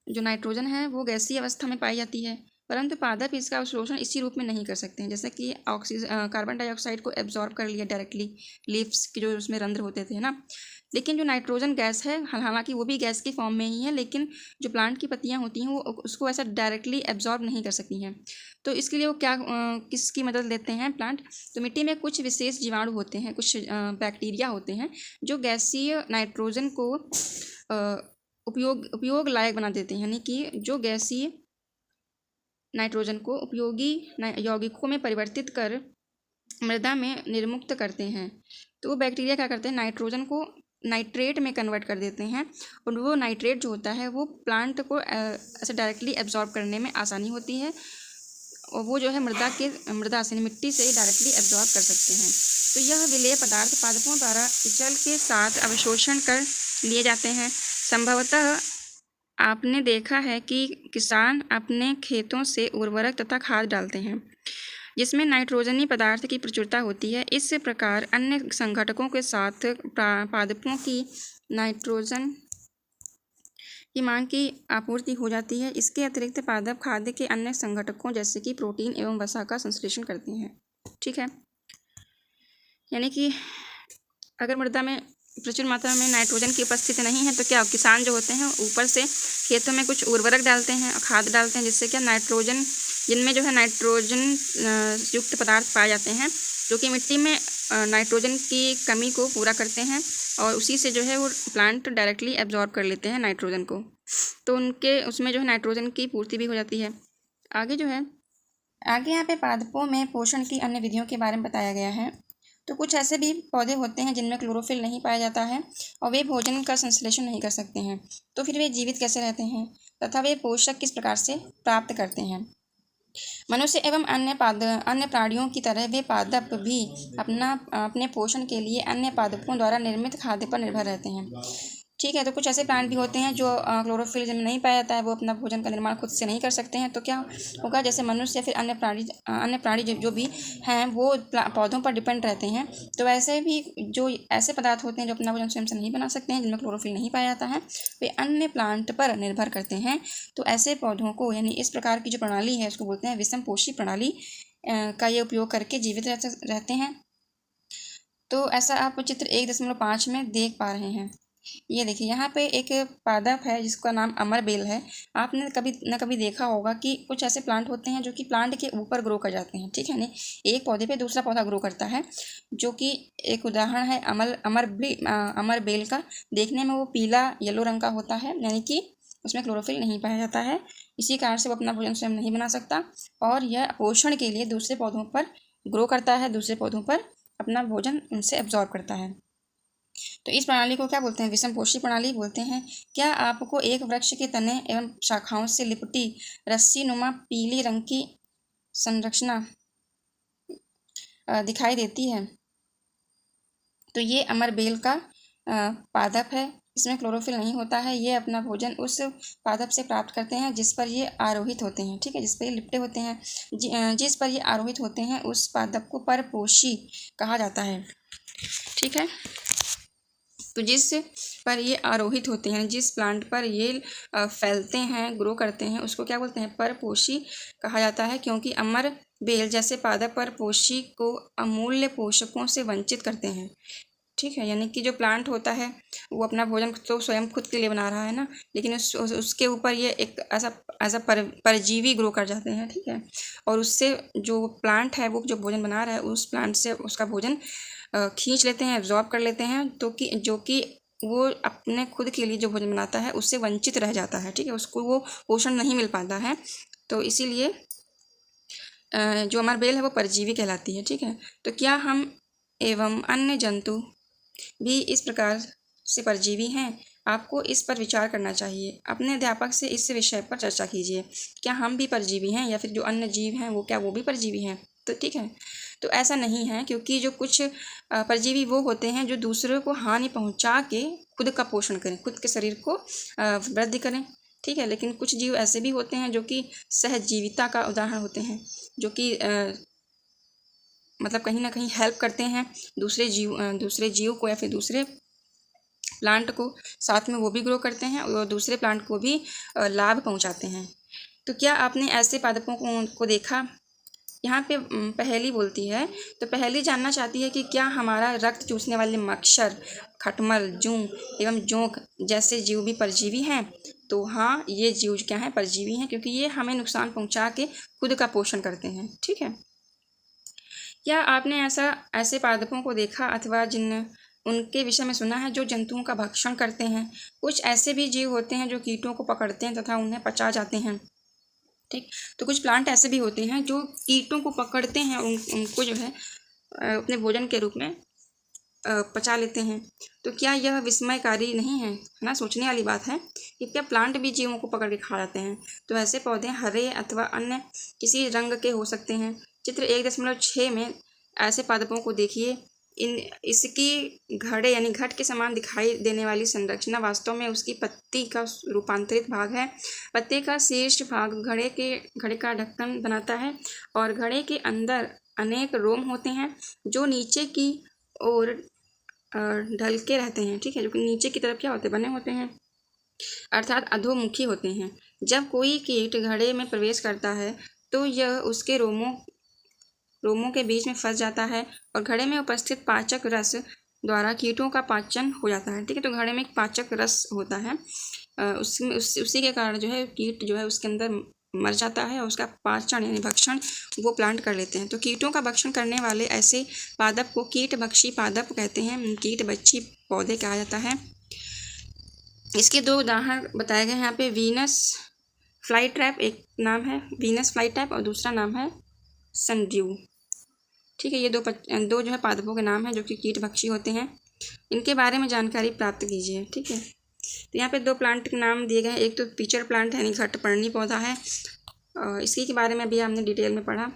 जो नाइट्रोजन है वो गैसीय अवस्था में पाई जाती है, परंतु पादप इसका अवशोषण इसी रूप में नहीं कर सकते हैं। जैसे कि कार्बन डाइऑक्साइड को एब्जॉर्ब कर लिया डायरेक्टली लीव्स के जो उसमें रंध्र होते थे ना, लेकिन जो नाइट्रोजन गैस है हालांकि वो भी गैस की फॉर्म में ही है, लेकिन जो प्लांट की पत्तियां होती हैं वो उसको ऐसा डायरेक्टली एब्जॉर्ब नहीं कर सकती हैं। तो इसके लिए वो किसकी मदद लेते हैं प्लांट? तो मिट्टी में कुछ विशेष जीवाणु होते हैं, कुछ बैक्टीरिया होते हैं जो गैसीय नाइट्रोजन को उपयोग लायक बना देते हैं, यानी कि जो गैसीय नाइट्रोजन को उपयोगी यौगिकों में परिवर्तित कर मृदा में निर्मुक्त करते हैं। तो वो बैक्टीरिया क्या करते हैं, नाइट्रोजन को नाइट्रेट में कन्वर्ट कर देते हैं, और वो नाइट्रेट जो होता है वो प्लांट को ऐसे डायरेक्टली एब्जॉर्ब करने में आसानी होती है, और वो जो है मृदा से मिट्टी से डायरेक्टली एब्जॉर्ब कर सकते हैं। तो यह विलेय पदार्थ पादपों द्वारा जल के साथ अवशोषण कर लिए जाते हैं। संभवतः आपने देखा है कि किसान अपने खेतों से उर्वरक तथा खाद डालते हैं जिसमें नाइट्रोजनी पदार्थ की प्रचुरता होती है। इस प्रकार अन्य संघटकों के साथ पादपों की नाइट्रोजन की मांग की आपूर्ति हो जाती है। इसके अतिरिक्त पादप खाद्य के अन्य संघटकों जैसे कि प्रोटीन एवं वसा का संश्लेषण करते हैं। ठीक है, यानी कि अगर मृदा में प्रचुर मात्रा में नाइट्रोजन की उपस्थिति नहीं है तो क्या किसान जो होते हैं ऊपर से खेतों में कुछ उर्वरक डालते हैं और खाद डालते हैं, जिससे क्या नाइट्रोजन, जिनमें जो है नाइट्रोजन युक्त पदार्थ पाए जाते हैं जो कि मिट्टी में नाइट्रोजन की कमी को पूरा करते हैं, और उसी से जो है वो प्लांट डायरेक्टली एब्जॉर्ब कर लेते हैं नाइट्रोजन को, तो उनके उसमें जो है नाइट्रोजन की पूर्ति भी हो जाती है। आगे यहाँ पे पादपों में पोषण की अन्य विधियों के बारे में बताया गया है। तो कुछ ऐसे भी पौधे होते हैं जिनमें क्लोरोफिल नहीं पाया जाता है और वे भोजन का संश्लेषण नहीं कर सकते हैं, तो फिर वे जीवित कैसे रहते हैं तथा वे पोषक किस प्रकार से प्राप्त करते हैं। मनुष्य एवं अन्य प्राणियों की तरह वे पादप भी अपने पोषण के लिए अन्य पादपों द्वारा निर्मित खाद्य पर निर्भर रहते हैं। ठीक है, तो कुछ ऐसे प्लांट भी होते हैं जो क्लोरोफिल जिनमें नहीं पाया जाता है, वो अपना भोजन का निर्माण खुद से नहीं कर सकते हैं, तो क्या होगा, जैसे मनुष्य या फिर अन्य प्राणी जो भी हैं वो पौधों पर डिपेंड रहते हैं, तो वैसे भी जो ऐसे पदार्थ होते हैं जो अपना भोजन स्वयं से नहीं बना सकते हैं, जिनमें क्लोरोफिल नहीं पाया जाता है, वे अन्य प्लांट पर निर्भर करते हैं। तो ऐसे पौधों को, यानी इस प्रकार की जो प्रणाली है उसको बोलते हैं विषमपोषी प्रणाली का ये उपयोग करके जीवित रहते हैं। तो ऐसा आप चित्र 1.5 में देख पा रहे हैं। ये देखिए, यहाँ पे एक पादप है जिसका नाम अमरबेल है। आपने कभी न कभी देखा होगा कि कुछ ऐसे प्लांट होते हैं जो कि प्लांट के ऊपर ग्रो कर जाते हैं। ठीक है, नहीं एक पौधे पे दूसरा पौधा ग्रो करता है, जो कि एक उदाहरण है अमरबेल का। देखने में वो पीला येलो रंग का होता है, यानी कि उसमें क्लोरोफिल नहीं पाया जाता है, इसी कारण से वो अपना भोजन स्वयं नहीं बना सकता, और यह पोषण के लिए दूसरे पौधों पर ग्रो करता है, दूसरे पौधों पर अपना भोजन उनसे एब्जॉर्ब करता है। तो इस प्रणाली को क्या बोलते हैं, विषमपोषी प्रणाली बोलते हैं। क्या आपको एक वृक्ष के तने एवं शाखाओं से लिपटी रस्सी नुमा पीली रंग की संरचना दिखाई देती है? तो ये अमरबेल का पादप है, इसमें क्लोरोफिल नहीं होता है। ये अपना भोजन उस पादप से प्राप्त करते हैं जिस पर ये आरोहित होते हैं। ठीक है, जिस पर ये लिपटे होते हैं, जिस पर ये आरोहित होते हैं उस पादप को परपोषी कहा जाता है। ठीक है, तो जिस पर ये आरोहित होते हैं, जिस प्लांट पर ये फैलते हैं, ग्रो करते हैं, उसको क्या बोलते हैं, परपोषी कहा जाता है, क्योंकि अमर बेल जैसे पादप परपोषी को अमूल्य पोषकों से वंचित करते हैं। ठीक है, यानी कि जो प्लांट होता है वो अपना भोजन तो स्वयं खुद के लिए बना रहा है ना, लेकिन उसके ऊपर ये एक ऐसा परजीवी ग्रो कर जाते हैं। ठीक है, और उससे जो प्लांट है वो जो भोजन बना रहा है उस प्लांट से उसका भोजन खींच लेते हैं, एब्जॉर्ब कर लेते हैं, तो कि जो कि वो अपने खुद के लिए जो भोजन बनाता है उससे वंचित रह जाता है। ठीक है, उसको वो पोषण नहीं मिल पाता है, तो इसीलिए जो अमरबेल है वो परजीवी कहलाती है। ठीक है, तो क्या हम एवं अन्य जंतु भी इस प्रकार से परजीवी हैं? आपको इस पर विचार करना चाहिए। अपने अध्यापक से इस विषय पर चर्चा कीजिए। क्या हम भी परजीवी हैं या फिर जो अन्य जीव हैं वो क्या वो भी परजीवी हैं? तो ठीक है, तो ऐसा नहीं है, क्योंकि जो कुछ परजीवी वो होते हैं जो दूसरों को हानि पहुंचा के खुद का पोषण करें, खुद के शरीर को वृद्धि करें। ठीक है, लेकिन कुछ जीव ऐसे भी होते हैं जो कि सहजीविता का उदाहरण होते हैं, जो कि मतलब कहीं ना कहीं हेल्प करते हैं दूसरे जीव को या फिर दूसरे प्लांट को, साथ में वो भी ग्रो करते हैं और दूसरे प्लांट को भी लाभ पहुंचाते हैं। तो क्या आपने ऐसे पादपों को देखा? यहाँ पे पहेली बोलती है, तो पहेली जानना चाहती है कि क्या हमारा रक्त चूसने वाले मच्छर, खटमल, जूं एवं जोंक जैसे जीव भी परजीवी हैं? तो हाँ, ये जीव क्या हैं, परजीवी हैं, क्योंकि ये हमें नुकसान पहुंचा के खुद का पोषण करते हैं। ठीक है, क्या आपने ऐसे पादपों को देखा अथवा उनके विषय में सुना है जो जंतुओं का भक्षण करते हैं? कुछ ऐसे भी जीव होते हैं जो कीटों को पकड़ते हैं तथा उन्हें पचा जाते हैं। ठीक, तो कुछ प्लांट ऐसे भी होते हैं जो कीटों को पकड़ते हैं और उनको जो है अपने भोजन के रूप में पचा लेते हैं। तो क्या यह विस्मयकारी नहीं है ना? सोचने वाली बात है कि क्या प्लांट भी जीवों को पकड़ के खा जाते हैं। तो ऐसे पौधे हरे अथवा अन्य किसी रंग के हो सकते हैं। चित्र 1.6 में ऐसे पादपों को देखिए। इसकी घड़े यानी घट के समान दिखाई देने वाली संरचना वास्तव में उसकी पत्ती का रूपांतरित भाग है। पत्ते का शीर्ष भाग घड़े का ढक्कन बनाता है और घड़े के अंदर अनेक रोम होते हैं जो नीचे की ओर ढल के रहते हैं। ठीक है, जो कि नीचे की तरफ क्या होते बने होते हैं, अर्थात अधोमुखी होते हैं। जब कोई कीट घड़े में प्रवेश करता है तो यह उसके रोमों के बीच में फंस जाता है और घड़े में उपस्थित पाचक रस द्वारा कीटों का पाचन हो जाता है। ठीक है, तो घड़े में एक पाचक रस होता है, उसमें उसी के कारण जो है कीट जो है उसके अंदर मर जाता है और उसका पाचन यानी भक्षण वो प्लांट कर लेते हैं। तो कीटों का भक्षण करने वाले ऐसे पादप को कीटभक्षी पादप कहते हैं। कीटभक्षी पौधे कहा जाता है। इसके 2 उदाहरण बताए गए हैं यहाँ पे। वीनस फ्लाई ट्रैप एक नाम है, वीनस फ्लाई ट्रैप, और दूसरा नाम है सनड्यू। ठीक है, ये दो जो है पादपों के नाम हैं जो कि कीटभक्षी होते हैं। इनके बारे में जानकारी प्राप्त कीजिए। ठीक है, तो यहाँ पे 2 प्लांट के नाम दिए गए हैं। एक तो पिचर प्लांट यानी घटपर्णी पौधा है, इसी के बारे में भी हमने डिटेल में पढ़ा।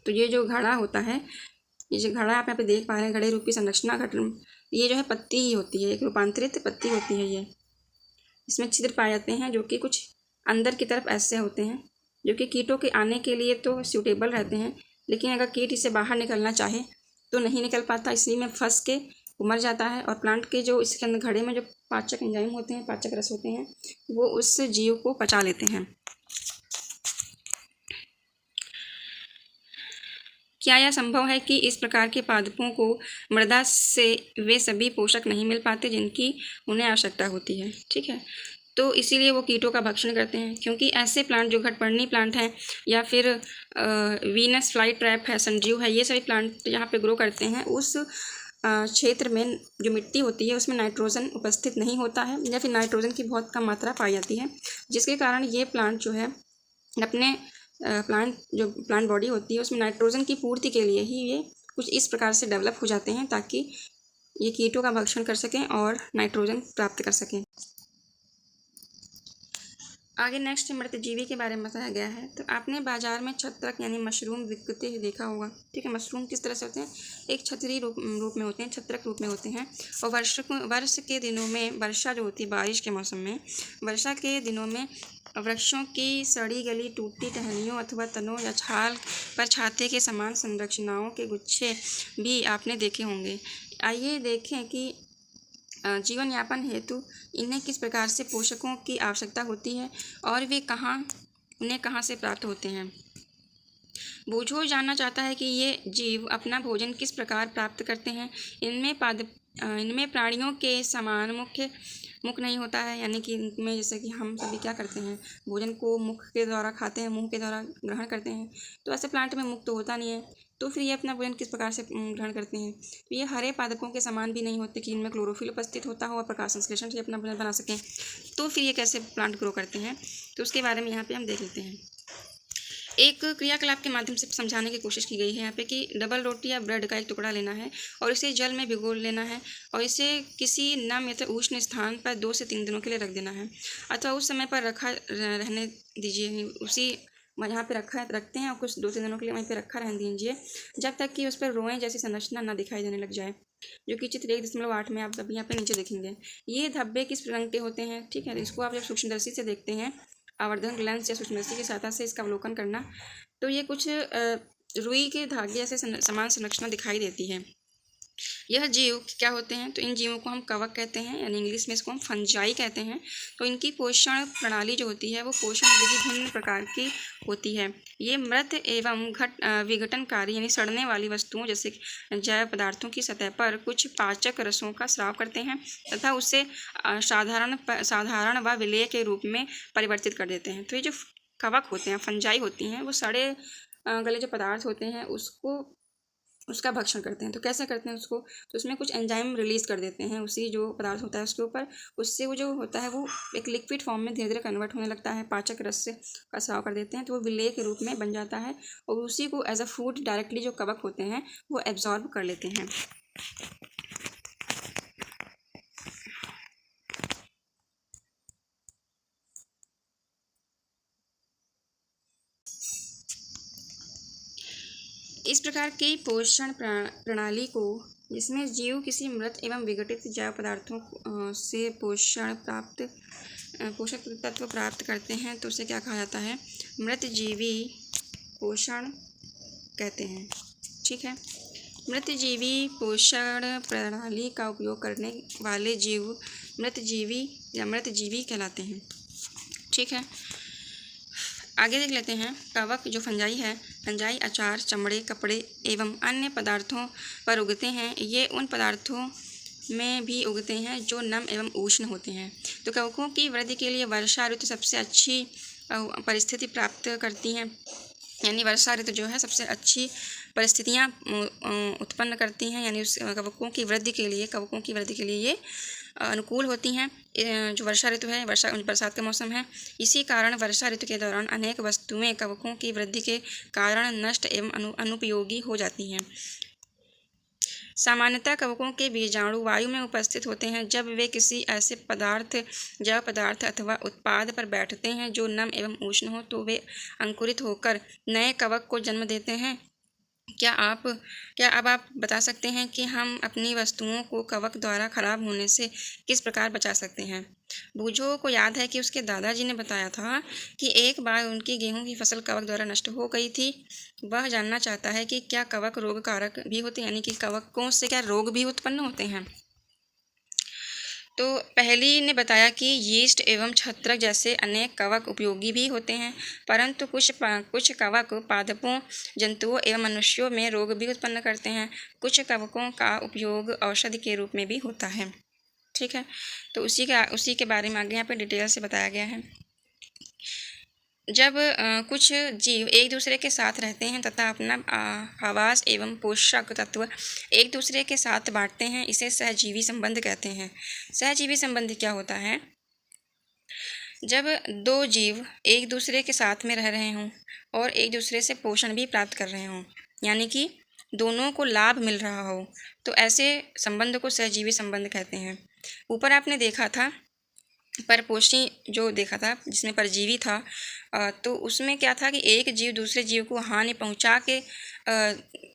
तो ये जो घड़ा होता है, ये जो घड़ा आप यहाँ पे देख पा रहे हैं, घड़े रूपी संरचना ये जो है पत्ती ही होती है, एक रूपांतरित पत्ती होती है। ये इसमें छिद्र पाए जाते हैं जो कि कुछ अंदर की तरफ ऐसे होते हैं, जो कि कीटों के आने के लिए तो सूटेबल रहते हैं, लेकिन अगर कीट इसे बाहर निकलना चाहे तो नहीं निकल पाता, इसी में फंस के मर जाता है। और प्लांट के जो इसके अंदर घड़े में जो पाचक एंजाइम होते हैं, पाचक रस होते हैं, वो उस जीव को पचा लेते हैं। क्या यह संभव है कि इस प्रकार के पादपों को मृदा से वे सभी पोषक नहीं मिल पाते जिनकी उन्हें आवश्यकता होती है? ठीक है, तो इसीलिए वो कीटों का भक्षण करते हैं, क्योंकि ऐसे प्लांट जो घटपर्णी प्लांट हैं या फिर वीनस फ्लाई ट्रैप है, सनड्यू है, ये सभी प्लांट यहाँ पे ग्रो करते हैं, उस क्षेत्र में जो मिट्टी होती है उसमें नाइट्रोजन उपस्थित नहीं होता है या फिर नाइट्रोजन की बहुत कम मात्रा पाई जाती है, जिसके कारण ये प्लांट जो है अपने प्लांट बॉडी होती है उसमें नाइट्रोजन की पूर्ति के लिए ही ये कुछ इस प्रकार से डेवलप हो जाते हैं ताकि ये कीटों का भक्षण कर सकें और नाइट्रोजन प्राप्त कर सकें। आगे नेक्स्ट मृतजीवी के बारे में बताया गया है। तो आपने बाजार में छत्रक यानी मशरूम बिकते हुए देखा होगा। ठीक है, मशरूम किस तरह से होते हैं, एक छतरी रूप में होते हैं, छत्रक रूप में होते हैं। और वर्ष के दिनों में, वर्षा जो होती है बारिश के मौसम में, वर्षा के दिनों में वृक्षों की सड़ी गली टूटी टहनियों अथवा तनों या छाल पर छाते के समान संरचनाओं के गुच्छे भी आपने देखे होंगे। आइए देखें कि जीवन यापन हेतु इन्हें किस प्रकार से पोषकों की आवश्यकता होती है और वे उन्हें कहाँ से प्राप्त होते हैं। बूझो जानना चाहता है कि ये जीव अपना भोजन किस प्रकार प्राप्त करते हैं। इनमें प्राणियों के समान मुख नहीं होता है, यानी कि इनमें जैसे कि हम सभी क्या करते हैं, भोजन को मुख के द्वारा खाते हैं, मुंह के द्वारा ग्रहण करते हैं, तो ऐसे प्लांट में मुख तो होता नहीं है। तो फिर ये अपना भोजन किस प्रकार से ग्रहण करते हैं। तो ये हरे पादपों के समान भी नहीं होते कि इनमें क्लोरोफिल उपस्थित होता हो और प्रकाश संश्लेषण से अपना भोजन बना सकें। तो फिर ये कैसे प्लांट ग्रो करते हैं, तो उसके बारे में यहाँ पे हम देख लेते हैं। एक क्रियाकलाप के माध्यम से समझाने की कोशिश की गई है यहाँ पे कि डबल रोटी या ब्रेड का एक टुकड़ा लेना है और इसे जल में भिगो लेना है और इसे किसी नम या उष्ण स्थान पर 2 से 3 दिनों के लिए रख देना है, अथवा उस समय पर रहने दीजिए। उसी जहाँ पे रखते हैं और कुछ 2 से 3 दिनों के लिए वहीं पे रखा रहने दीजिए जब तक कि उस पर रोएं जैसी संरचना ना दिखाई देने लग जाए, जो कि चित्र 1.8 में आप अभी यहाँ पे नीचे देखेंगे। ये धब्बे किस रंग के होते हैं। ठीक है, इसको आप जब सूक्ष्मदर्शी से देखते हैं, आवर्धन लेंस या सूक्ष्मदर्शी की सहायता से इसका अवलोकन करना, तो ये कुछ रुई के धागे से समान संरचना दिखाई देती है। यह जीव क्या होते हैं, तो इन जीवों को हम कवक कहते हैं, यानी इंग्लिश में इसको हम फंजाई कहते हैं। तो इनकी पोषण प्रणाली जो होती है वो पोषण विधि भिन्न प्रकार की होती है। ये मृत एवं विघटनकारी यानी सड़ने वाली वस्तुओं जैसे जैव पदार्थों की सतह पर कुछ पाचक रसों का स्राव करते हैं तथा उसे साधारण व विलेय के रूप में परिवर्तित कर देते हैं। तो ये जो कवक होते हैं, फंजाई होती हैं, वो सड़े गले जो पदार्थ होते हैं उसका भक्षण करते हैं। तो कैसे करते हैं उसको, तो उसमें कुछ एंजाइम रिलीज़ कर देते हैं उसी जो पदार्थ होता है उसके ऊपर, उससे वो जो होता है वो एक लिक्विड फॉर्म में धीरे धीरे कन्वर्ट होने लगता है, पाचक रस से का स्राव कर देते हैं, तो वो विलेय के रूप में बन जाता है और उसी को एज अ फूड डायरेक्टली जो कवक होते हैं वो एब्जॉर्ब कर लेते हैं। इस प्रकार की पोषण प्रणाली को, जिसमें जीव किसी मृत एवं विघटित जैव पदार्थों से पोषक तत्व प्राप्त करते हैं, तो उसे क्या कहा जाता है? मृत जीवी पोषण कहते हैं। ठीक है, मृत जीवी पोषण प्रणाली का उपयोग करने वाले जीव मृत जीवी या मृत जीवी कहलाते हैं। ठीक है, आगे देख लेते हैं। कवक जो फंजाई है, फंजाई अचार, चमड़े, कपड़े एवं अन्य पदार्थों पर उगते हैं। ये उन पदार्थों में भी उगते हैं जो नम एवं उष्ण होते हैं। तो कवकों की वृद्धि के लिए वर्षा ऋतु सबसे अच्छी परिस्थिति प्राप्त करती हैं, यानी वर्षा ऋतु जो है सबसे अच्छी परिस्थितियाँ उत्पन्न करती हैं, यानी उस कवकों की वृद्धि के लिए ये अनुकूल होती हैं। जो वर्षा ऋतु है, बरसात का मौसम है, इसी कारण वर्षा ऋतु के दौरान अनेक वस्तुएं कवकों की वृद्धि के कारण नष्ट एवं अनुपयोगी हो जाती हैं। सामान्यतः कवकों के बीजाणु वायु में उपस्थित होते हैं। जब वे किसी ऐसे जैव पदार्थ अथवा उत्पाद पर बैठते हैं जो नम एवं उष्ण हो, तो वे अंकुरित होकर नए कवक को जन्म देते हैं। क्या अब आप बता सकते हैं कि हम अपनी वस्तुओं को कवक द्वारा खराब होने से किस प्रकार बचा सकते हैं? बूझो को याद है कि उसके दादाजी ने बताया था कि एक बार उनकी गेहूं की फसल कवक द्वारा नष्ट हो गई थी। वह जानना चाहता है कि क्या कवक रोग कारक भी होते हैं, यानी कि कवकों से क्या रोग भी उत्पन्न होते हैं? तो पहली ने बताया कि यीस्ट एवं छत्रक जैसे अनेक कवक उपयोगी भी होते हैं, परंतु कुछ कवक पादपों, जंतुओं एवं मनुष्यों में रोग भी उत्पन्न करते हैं। कुछ कवकों का उपयोग औषधि के रूप में भी होता है। ठीक है, तो उसी के बारे में आगे यहाँ पे डिटेल से बताया गया है। जब कुछ जीव एक दूसरे के साथ रहते हैं तथा अपना आवास एवं पोषक तत्व एक दूसरे के साथ बांटते हैं, इसे सहजीवी संबंध कहते हैं। सहजीवी संबंध क्या होता है? जब दो जीव एक दूसरे के साथ में रह रहे हों और एक दूसरे से पोषण भी प्राप्त कर रहे हों, यानी कि दोनों को लाभ मिल रहा हो, तो ऐसे संबंध को सहजीवी संबंध कहते हैं। ऊपर आपने देखा था परपोषी जो देखा था जिसमें परजीवी था, तो उसमें क्या था कि एक जीव दूसरे जीव को हानि पहुंचा के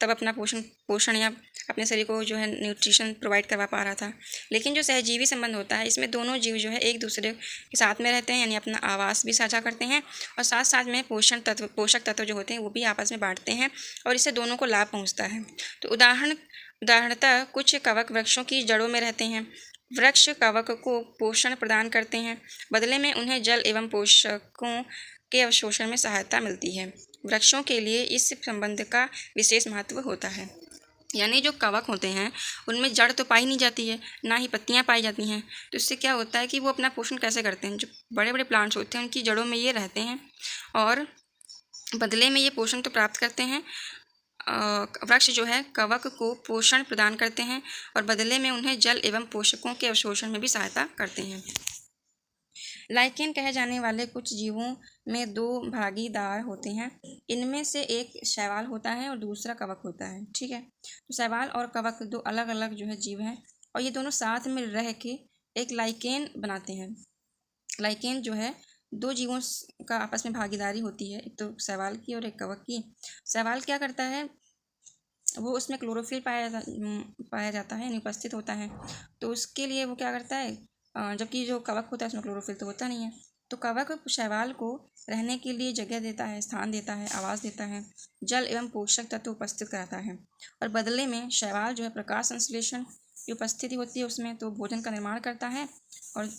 तब अपना पोषण या अपने शरीर को जो है न्यूट्रिशन प्रोवाइड करवा पा रहा था। लेकिन जो सहजीवी संबंध होता है, इसमें दोनों जीव जो है एक दूसरे के साथ में रहते हैं, यानी अपना आवास भी साझा करते हैं और साथ साथ में पोषक तत्व जो होते हैं वो भी आपस में बांटते हैं और इससे दोनों को लाभ पहुँचता है। तो उदाहरणतः कुछ कवक वृक्षों की जड़ों में रहते हैं। वृक्ष कवक को पोषण प्रदान करते हैं, बदले में उन्हें जल एवं पोषकों के अवशोषण में सहायता मिलती है। वृक्षों के लिए इस संबंध का विशेष महत्व होता है, यानी जो कवक होते हैं उनमें जड़ तो पाई नहीं जाती है, ना ही पत्तियां पाई जाती हैं। तो इससे क्या होता है कि वो अपना पोषण कैसे करते हैं? जो बड़े बड़े प्लांट्स होते हैं उनकी जड़ों में ये रहते हैं और बदले में ये पोषण तो प्राप्त करते हैं। वृक्ष जो है कवक को पोषण प्रदान करते हैं और बदले में उन्हें जल एवं पोषकों के अवशोषण में भी सहायता करते हैं। लाइकेन कहे जाने वाले कुछ जीवों में दो भागीदार होते हैं। इनमें से एक शैवाल होता है और दूसरा कवक होता है। ठीक है, तो शैवाल और कवक दो अलग अलग जो है जीव हैं और ये दोनों साथ में रह के एक लाइकेन बनाते हैं। लाइकेन जो है दो जीवों का आपस में भागीदारी होती है, एक तो शैवाल की और एक कवक की। शैवाल क्या करता है, वो उसमें क्लोरोफिल पाया जाता है, यानी उपस्थित होता है, तो उसके लिए वो क्या करता है, जबकि जो कवक होता है उसमें क्लोरोफिल तो होता नहीं है। तो कवक शैवाल को रहने के लिए जगह देता है, स्थान देता है, आवास देता है, जल एवं पोषक तत्व उपस्थित कराता है और बदले में शैवाल जो है प्रकाश संश्लेषण की उपस्थिति होती है उसमें, तो भोजन का निर्माण करता है और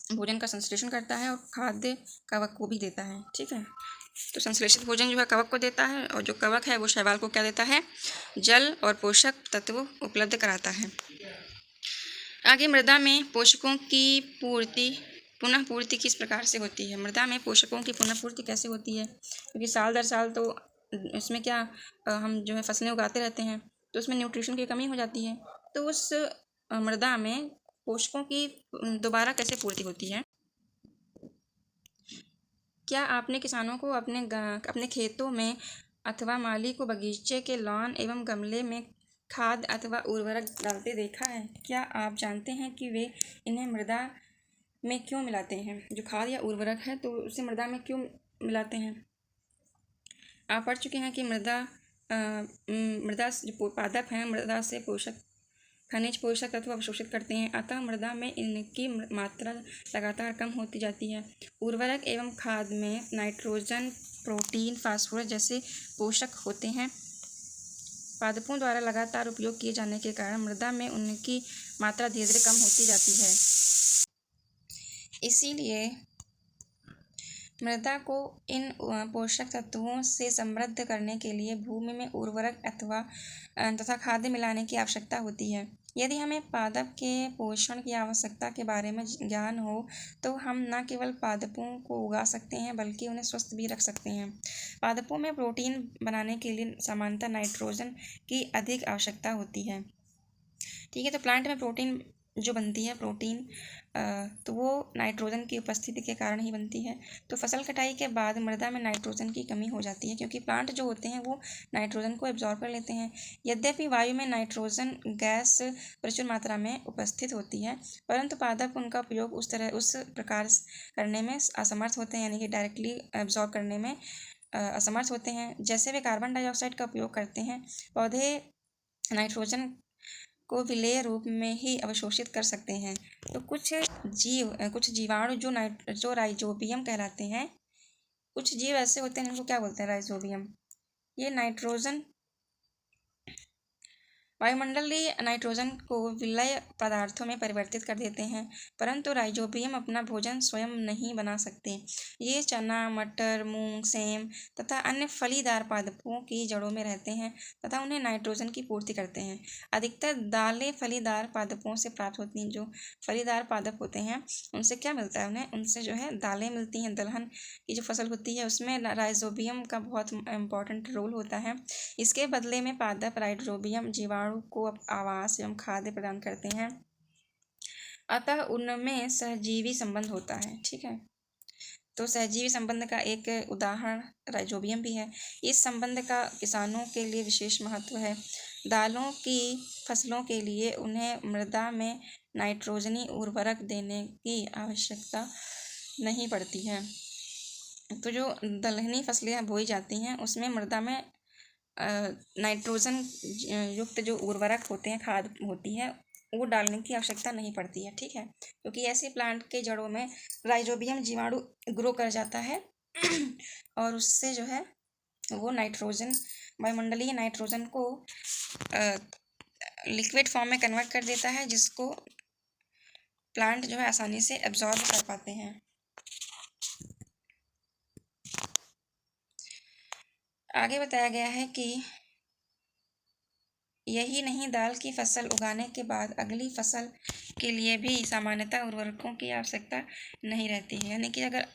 भोजन का संश्लेषण करता है और खाद्य कवक को भी देता है। ठीक है, तो संश्लेषित भोजन जो है कवक को देता है और जो कवक है वो शैवाल को क्या देता है, जल और पोषक तत्व उपलब्ध कराता है। आगे मृदा में पोषकों की पुनः पूर्ति किस प्रकार से होती है? मृदा में पोषकों की पुनः पूर्ति कैसे होती है? क्योंकि साल दर साल तो इसमें क्या हम जो है फसलें उगाते रहते हैं, तो उसमें न्यूट्रिशन की कमी हो जाती है। तो उस मृदा में पोषकों की दोबारा कैसे पूर्ति होती है? क्या आपने किसानों को अपने खेतों में अथवा माली को बगीचे के लॉन एवं गमले में खाद अथवा उर्वरक डालते देखा है? क्या आप जानते हैं कि वे इन्हें मृदा में क्यों मिलाते हैं? जो खाद या उर्वरक है तो उसे मृदा में क्यों मिलाते हैं? आप पढ़ चुके हैं कि मृदा मृदा जो पादप हैं मृदा से खनिज पोषक तत्व अवशोषित करते हैं, अतः मृदा में इनकी मात्रा लगातार कम होती जाती है। उर्वरक एवं खाद में नाइट्रोजन, प्रोटीन, फास्फोरस जैसे पोषक होते हैं। पादपों द्वारा लगातार उपयोग किए जाने के कारण मृदा में उनकी मात्रा धीरे धीरे कम होती जाती है। इसीलिए मृदा को इन पोषक तत्वों से समृद्ध करने के लिए भूमि में उर्वरक तथा खाद्य मिलाने की आवश्यकता होती है। यदि हमें पादप के पोषण की आवश्यकता के बारे में ज्ञान हो तो हम न केवल पादपों को उगा सकते हैं बल्कि उन्हें स्वस्थ भी रख सकते हैं। पादपों में प्रोटीन बनाने के लिए सामान्यतः नाइट्रोजन की अधिक आवश्यकता होती है। ठीक है, तो प्लांट में प्रोटीन जो बनती है प्रोटीन तो वो नाइट्रोजन की उपस्थिति के कारण ही बनती है। तो फसल कटाई के बाद मृदा में नाइट्रोजन की कमी हो जाती है क्योंकि प्लांट जो होते हैं वो नाइट्रोजन को एब्जॉर्ब कर लेते हैं। यद्यपि वायु में नाइट्रोजन गैस प्रचुर मात्रा में उपस्थित होती है, परंतु पादप उनका उपयोग उस प्रकार करने में असमर्थ होते हैं, यानी कि डायरेक्टली एब्जॉर्ब करने में असमर्थ होते हैं। जैसे वे कार्बन डाइऑक्साइड का उपयोग करते हैं, पौधे नाइट्रोजन को विलेय रूप में ही अवशोषित कर सकते हैं। तो कुछ जीवाणु जो राइजोबियम कहलाते हैं, कुछ जीव ऐसे होते हैं जिनको क्या बोलते हैं, राइजोबियम। ये वायुमंडलीय नाइट्रोजन को विलेय पदार्थों में परिवर्तित कर देते हैं, परंतु राइजोबियम अपना भोजन स्वयं नहीं बना सकते। ये चना, मटर, मूंग, सेम तथा अन्य फलीदार पादपों की जड़ों में रहते हैं तथा उन्हें नाइट्रोजन की पूर्ति करते हैं। अधिकतर दालें फलीदार पादपों से प्राप्त होती हैं। जो फलीदार पादप होते हैं उनसे क्या मिलता है, उनसे जो है दालें मिलती हैं। दलहन की जो फसल होती है उसमें राइजोबियम का बहुत इम्पॉर्टेंट रोल होता है। इसके बदले में पादप राइजोबियम जीवाणु को आवास एवं खाद्य प्रदान करते हैं, अतः उनमें सहजीवी संबंध होता है। ठीक है, तो सहजीवी संबंध का एक उदाहरण राइजोबियम भी है। इस संबंध का किसानों के लिए विशेष महत्व है। दालों की फसलों के लिए उन्हें मृदा में नाइट्रोजनी उर्वरक देने की आवश्यकता नहीं पड़ती है। तो जो दलहनी फसलें बोई जाती हैं उसमें मृदा में नाइट्रोजन युक्त जो उर्वरक होते हैं, खाद होती है, वो डालने की आवश्यकता नहीं पड़ती है। ठीक है, क्योंकि ऐसे प्लांट के जड़ों में राइजोबियम जीवाणु ग्रो कर जाता है और उससे जो है वो नाइट्रोजन, वायुमंडलीय नाइट्रोजन को लिक्विड फॉर्म में कन्वर्ट कर देता है, जिसको प्लांट जो है आसानी से एब्जॉर्ब कर पाते हैं। आगे बताया गया है कि यही नहीं, दाल की फसल उगाने के बाद अगली फसल के लिए भी सामान्यतः उर्वरकों की आवश्यकता नहीं रहती है। यानी कि अगर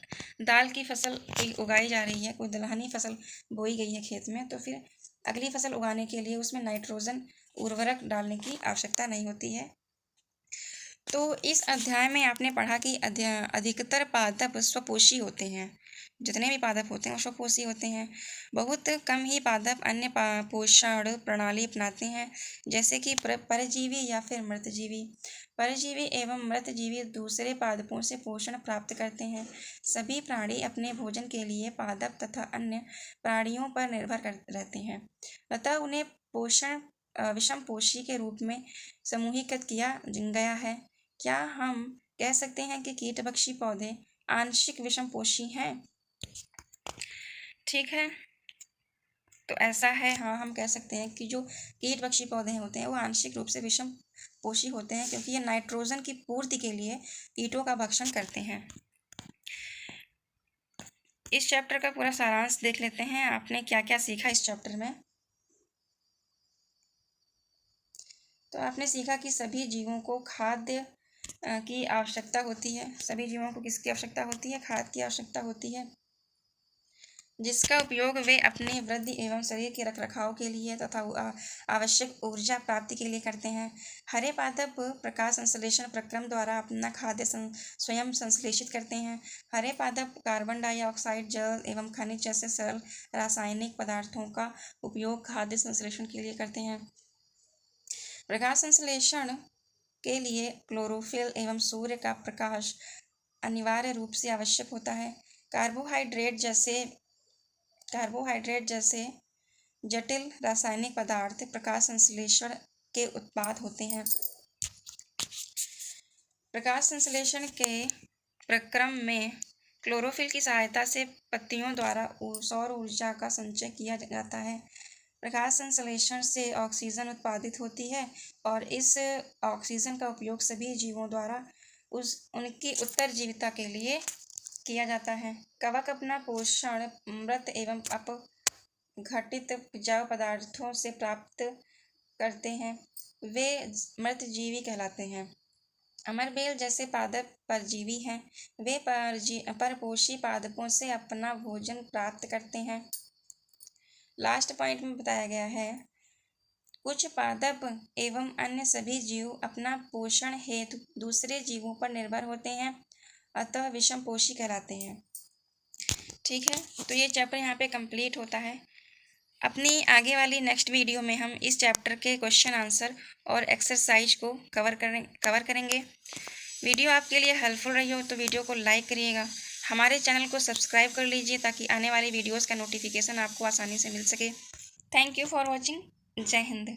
दाल की फसल उगाई जा रही है, कोई दलहनी फसल बोई गई है खेत में, तो फिर अगली फसल उगाने के लिए उसमें नाइट्रोजन उर्वरक डालने की आवश्यकता नहीं होती है। तो इस अध्याय में आपने पढ़ा कि अधिकतर पादप स्वपोषी होते हैं। जितने भी पादप होते हैं वो स्वपोषी होते हैं। बहुत कम ही पादप अन्य पोषण प्रणाली अपनाते हैं, जैसे कि परजीवी या फिर मृतजीवी। परजीवी एवं मृतजीवी दूसरे पादपों से पोषण प्राप्त करते हैं। सभी प्राणी अपने भोजन के लिए पादप तथा अन्य प्राणियों पर निर्भर रहते हैं, अतः उन्हें विषमपोषी के रूप में समूहीकृत किया गया है। क्या हम कह सकते हैं कि कीटभक्षी पौधे आंशिक विषमपोषी हैं? ठीक है, तो ऐसा है, हाँ, हम कह सकते हैं कि जो कीटभक्षी पौधे होते हैं वो आंशिक रूप से विषमपोषी होते हैं, क्योंकि ये नाइट्रोजन की पूर्ति के लिए कीटों का भक्षण करते हैं। इस चैप्टर का पूरा सारांश देख लेते हैं, आपने क्या क्या सीखा इस चैप्टर में। तो आपने सीखा कि सभी जीवों को खाद्य की आवश्यकता होती है। सभी जीवों को किसकी आवश्यकता होती है? खाद की आवश्यकता होती है, जिसका उपयोग वे अपने वृद्धि एवं शरीर के रखरखाव के लिए तथा आवश्यक ऊर्जा प्राप्ति के लिए करते हैं। हरे पादप प्रकाश संश्लेषण प्रक्रम द्वारा अपना खाद्य स्वयं संश्लेषित करते हैं। हरे पादप कार्बन डाइऑक्साइड, जल एवं खनिज जैसे सरल रासायनिक पदार्थों का उपयोग खाद्य संश्लेषण के लिए करते हैं। प्रकाश संश्लेषण के लिए क्लोरोफिल एवं सूर्य का प्रकाश अनिवार्य रूप से आवश्यक होता है। कार्बोहाइड्रेट जैसे जटिल रासायनिक पदार्थ प्रकाश संश्लेषण के उत्पाद होते हैं। प्रकाश संश्लेषण के प्रक्रम में क्लोरोफिल की सहायता से पत्तियों द्वारा सौर ऊर्जा का संचय किया जाता है। प्रकाश संश्लेषण से ऑक्सीजन उत्पादित होती है और इस ऑक्सीजन का उपयोग सभी जीवों द्वारा उनकी उत्तरजीविता के लिए किया जाता है। कवक अपना पोषण मृत एवं अपघटित जैव पदार्थों से प्राप्त करते हैं। वे मृतजीवी कहलाते हैं। अमरबेल जैसे पादप परजीवी हैं। वे परपोषी पादपों से अपना भोजन प्राप्त करते हैं। लास्ट पॉइंट में बताया गया है, कुछ पादप एवं अन्य सभी जीव अपना पोषण हेतु दूसरे जीवों पर निर्भर होते हैं, अतः विषमपोषी कहलाते हैं। ठीक है, तो ये चैप्टर यहाँ पे कंप्लीट होता है। अपनी आगे वाली नेक्स्ट वीडियो में हम इस चैप्टर के क्वेश्चन आंसर और एक्सरसाइज को कवर करेंगे। वीडियो आपके लिए हेल्पफुल रही हो तो वीडियो को लाइक करिएगा। हमारे चैनल को सब्सक्राइब कर लीजिए ताकि आने वाली वीडियोस का नोटिफिकेशन आपको आसानी से मिल सके। Thank you for watching. जय हिंद।